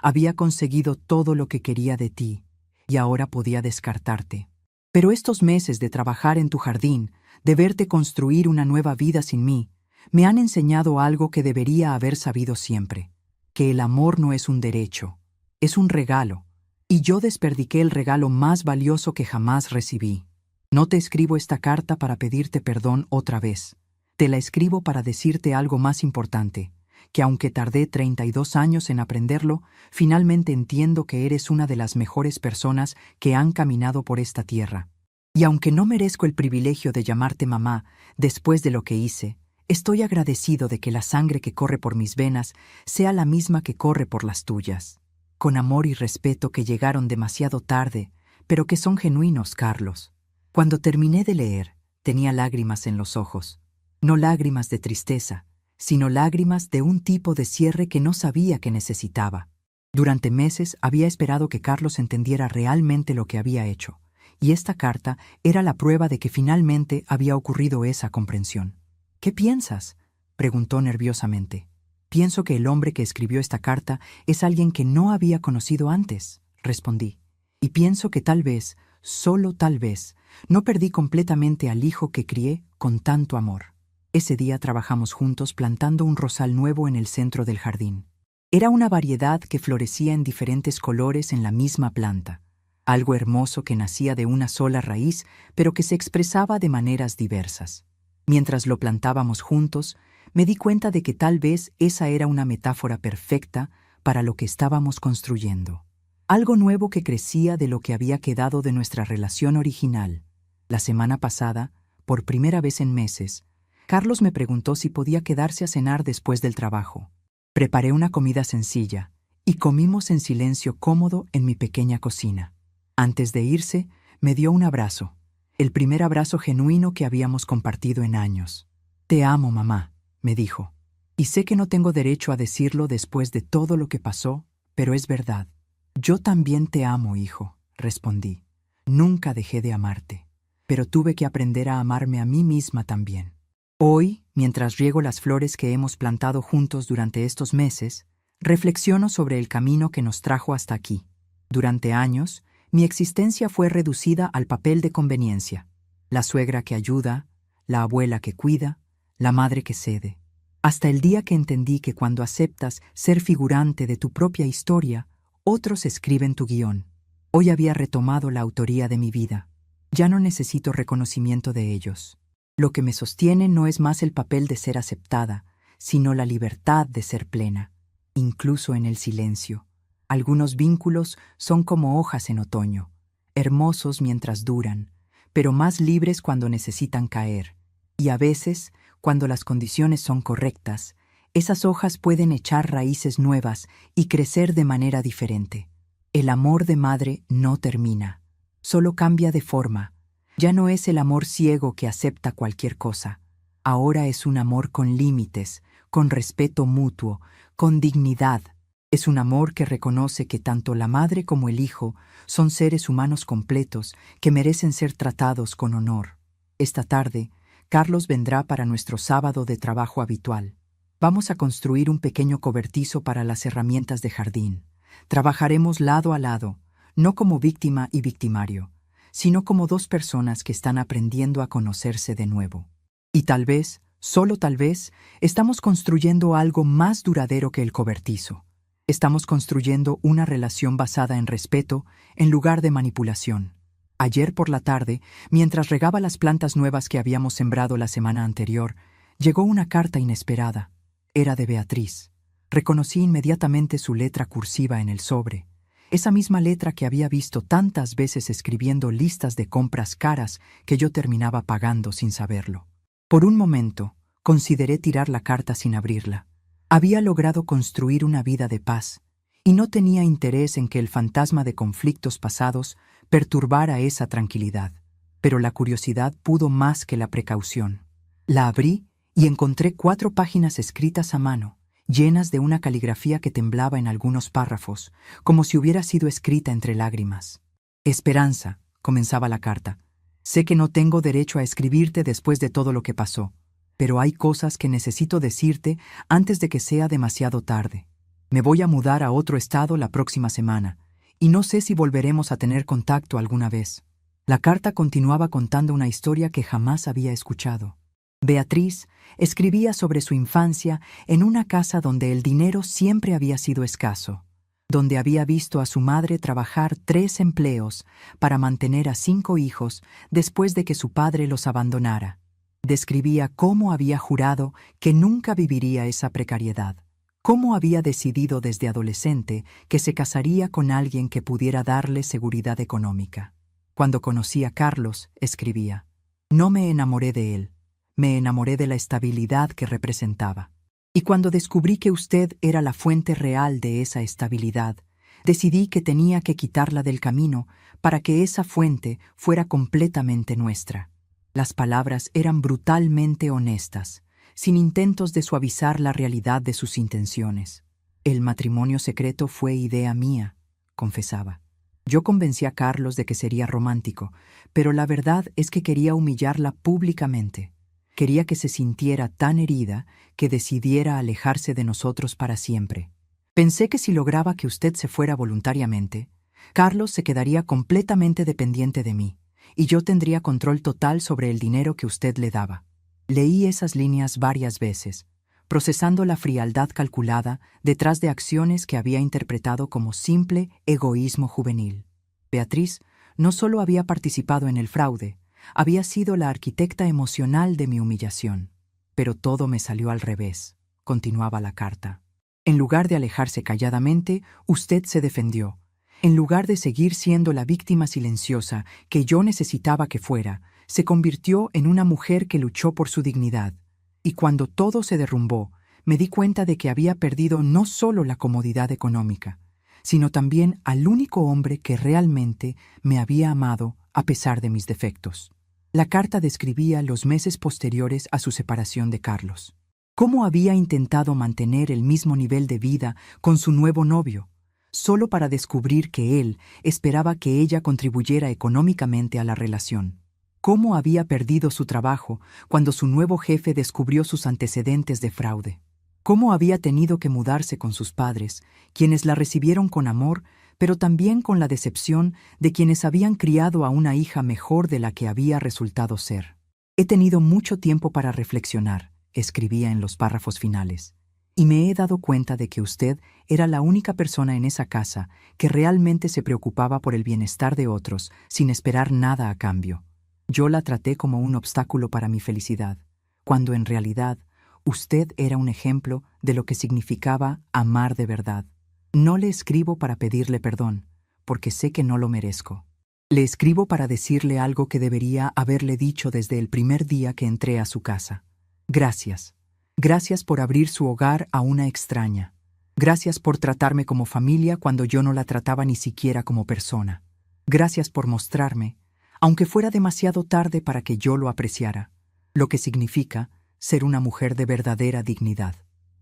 Había conseguido todo lo que quería de ti, y ahora podía descartarte. Pero estos meses de trabajar en tu jardín, de verte construir una nueva vida sin mí, me han enseñado algo que debería haber sabido siempre, que el amor no es un derecho, es un regalo, y yo desperdiqué el regalo más valioso que jamás recibí. No te escribo esta carta para pedirte perdón otra vez. Te la escribo para decirte algo más importante, que aunque tardé 32 años en aprenderlo, finalmente entiendo que eres una de las mejores personas que han caminado por esta tierra. Y aunque no merezco el privilegio de llamarte mamá después de lo que hice, estoy agradecido de que la sangre que corre por mis venas sea la misma que corre por las tuyas. Con amor y respeto que llegaron demasiado tarde, pero que son genuinos, Carlos. Cuando terminé de leer, tenía lágrimas en los ojos. No lágrimas de tristeza, sino lágrimas de un tipo de cierre que no sabía que necesitaba. Durante meses había esperado que Carlos entendiera realmente lo que había hecho, y esta carta era la prueba de que finalmente había ocurrido esa comprensión. ¿Qué piensas?, preguntó nerviosamente. Pienso que el hombre que escribió esta carta es alguien que no había conocido antes, respondí. Y pienso que tal vez, solo tal vez, no perdí completamente al hijo que crié con tanto amor. Ese día trabajamos juntos plantando un rosal nuevo en el centro del jardín. Era una variedad que florecía en diferentes colores en la misma planta. algo hermoso que nacía de una sola raíz, pero que se expresaba de maneras diversas. Mientras lo plantábamos juntos, me di cuenta de que tal vez esa era una metáfora perfecta para lo que estábamos construyendo. Algo nuevo que crecía de lo que había quedado de nuestra relación original. La semana pasada, por primera vez en meses, Carlos me preguntó si podía quedarse a cenar después del trabajo. Preparé una comida sencilla y comimos en silencio cómodo en mi pequeña cocina. Antes de irse, me dio un abrazo, el primer abrazo genuino que habíamos compartido en años. «Te amo, mamá», me dijo. «Y sé que no tengo derecho a decirlo después de todo lo que pasó, pero es verdad». «Yo también te amo, hijo», respondí. «Nunca dejé de amarte, pero tuve que aprender a amarme a mí misma también». Hoy, mientras riego las flores que hemos plantado juntos durante estos meses, reflexiono sobre el camino que nos trajo hasta aquí. Durante años, mi existencia fue reducida al papel de conveniencia. La suegra que ayuda, la abuela que cuida, la madre que cede. Hasta el día que entendí que cuando aceptas ser figurante de tu propia historia, otros escriben tu guión. Hoy había retomado la autoría de mi vida. Ya no necesito reconocimiento de ellos. Lo que me sostiene no es más el papel de ser aceptada, sino la libertad de ser plena, incluso en el silencio. Algunos vínculos son como hojas en otoño, hermosos mientras duran, pero más libres cuando necesitan caer. Y a veces, cuando las condiciones son correctas, esas hojas pueden echar raíces nuevas y crecer de manera diferente. El amor de madre no termina, solo cambia de forma. Ya no es el amor ciego que acepta cualquier cosa. Ahora es un amor con límites, con respeto mutuo, con dignidad. Es un amor que reconoce que tanto la madre como el hijo son seres humanos completos que merecen ser tratados con honor. Esta tarde, Carlos vendrá para nuestro sábado de trabajo habitual. Vamos a construir un pequeño cobertizo para las herramientas de jardín. Trabajaremos lado a lado, no como víctima y victimario, sino como dos personas que están aprendiendo a conocerse de nuevo. Y tal vez, solo tal vez, estamos construyendo algo más duradero que el cobertizo. Estamos construyendo una relación basada en respeto en lugar de manipulación. Ayer por la tarde, mientras regaba las plantas nuevas que habíamos sembrado la semana anterior, llegó una carta inesperada. Era de Beatriz. Reconocí inmediatamente su letra cursiva en el sobre. Esa misma letra que había visto tantas veces escribiendo listas de compras caras que yo terminaba pagando sin saberlo. Por un momento, consideré tirar la carta sin abrirla. Había logrado construir una vida de paz, y no tenía interés en que el fantasma de conflictos pasados perturbara esa tranquilidad. Pero la curiosidad pudo más que la precaución. La abrí y encontré 4 páginas escritas a mano, llenas de una caligrafía que temblaba en algunos párrafos, como si hubiera sido escrita entre lágrimas. «Esperanza», comenzaba la carta, «sé que no tengo derecho a escribirte después de todo lo que pasó, pero hay cosas que necesito decirte antes de que sea demasiado tarde. Me voy a mudar a otro estado la próxima semana, y no sé si volveremos a tener contacto alguna vez». La carta continuaba contando una historia que jamás había escuchado. Beatriz escribía sobre su infancia en una casa donde el dinero siempre había sido escaso, donde había visto a su madre trabajar 3 empleos para mantener a 5 hijos después de que su padre los abandonara. Describía cómo había jurado que nunca viviría esa precariedad, cómo había decidido desde adolescente que se casaría con alguien que pudiera darle seguridad económica. Cuando conocí a Carlos, escribía, no me enamoré de él. Me enamoré de la estabilidad que representaba. Y cuando descubrí que usted era la fuente real de esa estabilidad, decidí que tenía que quitarla del camino para que esa fuente fuera completamente nuestra. Las palabras eran brutalmente honestas, sin intentos de suavizar la realidad de sus intenciones. El matrimonio secreto fue idea mía, confesaba. Yo convencí a Carlos de que sería romántico, pero la verdad es que quería humillarla públicamente. Quería que se sintiera tan herida que decidiera alejarse de nosotros para siempre. Pensé que si lograba que usted se fuera voluntariamente, Carlos se quedaría completamente dependiente de mí, y yo tendría control total sobre el dinero que usted le daba. Leí esas líneas varias veces, procesando la frialdad calculada detrás de acciones que había interpretado como simple egoísmo juvenil. Beatriz no solo había participado en el fraude, había sido la arquitecta emocional de mi humillación. Pero todo me salió al revés, continuaba la carta. En lugar de alejarse calladamente, usted se defendió. En lugar de seguir siendo la víctima silenciosa que yo necesitaba que fuera, se convirtió en una mujer que luchó por su dignidad. Y cuando todo se derrumbó, me di cuenta de que había perdido no solo la comodidad económica, sino también al único hombre que realmente me había amado a pesar de mis defectos. La carta describía los meses posteriores a su separación de Carlos. Cómo había intentado mantener el mismo nivel de vida con su nuevo novio, solo para descubrir que él esperaba que ella contribuyera económicamente a la relación. Cómo había perdido su trabajo cuando su nuevo jefe descubrió sus antecedentes de fraude. Cómo había tenido que mudarse con sus padres, quienes la recibieron con amor, pero también con la decepción de quienes habían criado a una hija mejor de la que había resultado ser. He tenido mucho tiempo para reflexionar, escribía en los párrafos finales, y me he dado cuenta de que usted era la única persona en esa casa que realmente se preocupaba por el bienestar de otros sin esperar nada a cambio. Yo la traté como un obstáculo para mi felicidad, cuando en realidad usted era un ejemplo de lo que significaba amar de verdad. No le escribo para pedirle perdón, porque sé que no lo merezco. Le escribo para decirle algo que debería haberle dicho desde el primer día que entré a su casa. Gracias. Gracias por abrir su hogar a una extraña. Gracias por tratarme como familia cuando yo no la trataba ni siquiera como persona. Gracias por mostrarme, aunque fuera demasiado tarde para que yo lo apreciara, lo que significa ser una mujer de verdadera dignidad.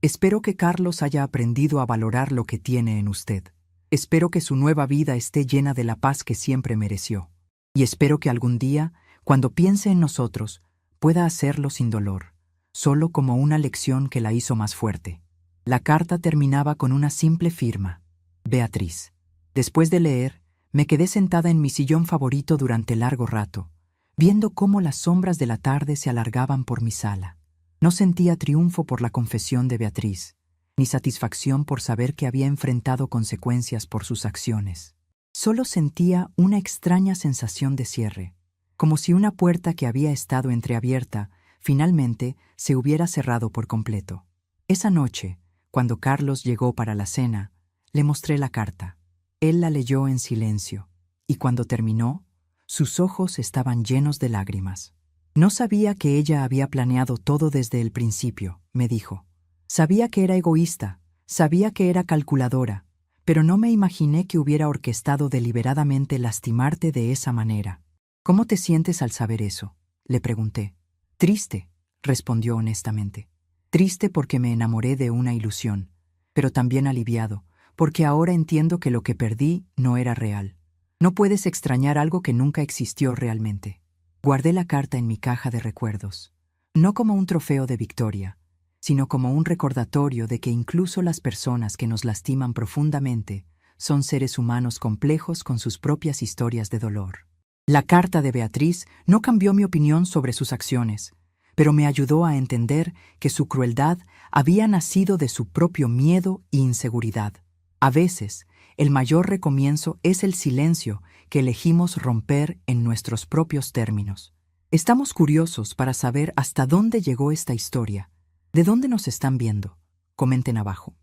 Espero que Carlos haya aprendido a valorar lo que tiene en usted. Espero que su nueva vida esté llena de la paz que siempre mereció. Y espero que algún día, cuando piense en nosotros, pueda hacerlo sin dolor, solo como una lección que la hizo más fuerte. La carta terminaba con una simple firma: Beatriz. Después de leer, me quedé sentada en mi sillón favorito durante largo rato, viendo cómo las sombras de la tarde se alargaban por mi sala. No sentía triunfo por la confesión de Beatriz, ni satisfacción por saber que había enfrentado consecuencias por sus acciones. Solo sentía una extraña sensación de cierre, como si una puerta que había estado entreabierta finalmente se hubiera cerrado por completo. Esa noche, cuando Carlos llegó para la cena, le mostré la carta. Él la leyó en silencio, y cuando terminó, sus ojos estaban llenos de lágrimas. No sabía que ella había planeado todo desde el principio, me dijo. Sabía que era egoísta, sabía que era calculadora, pero no me imaginé que hubiera orquestado deliberadamente lastimarte de esa manera. ¿Cómo te sientes al saber eso?, le pregunté. Triste, respondió honestamente. Triste porque me enamoré de una ilusión, pero también aliviado, porque ahora entiendo que lo que perdí no era real. No puedes extrañar algo que nunca existió realmente. Guardé la carta en mi caja de recuerdos, no como un trofeo de victoria, sino como un recordatorio de que incluso las personas que nos lastiman profundamente son seres humanos complejos con sus propias historias de dolor. La carta de Beatriz no cambió mi opinión sobre sus acciones, pero me ayudó a entender que su crueldad había nacido de su propio miedo e inseguridad. A veces, el mayor recomienzo es el silencio que elegimos romper en nuestros propios términos. Estamos curiosos para saber hasta dónde llegó esta historia. ¿De dónde nos están viendo? Comenten abajo.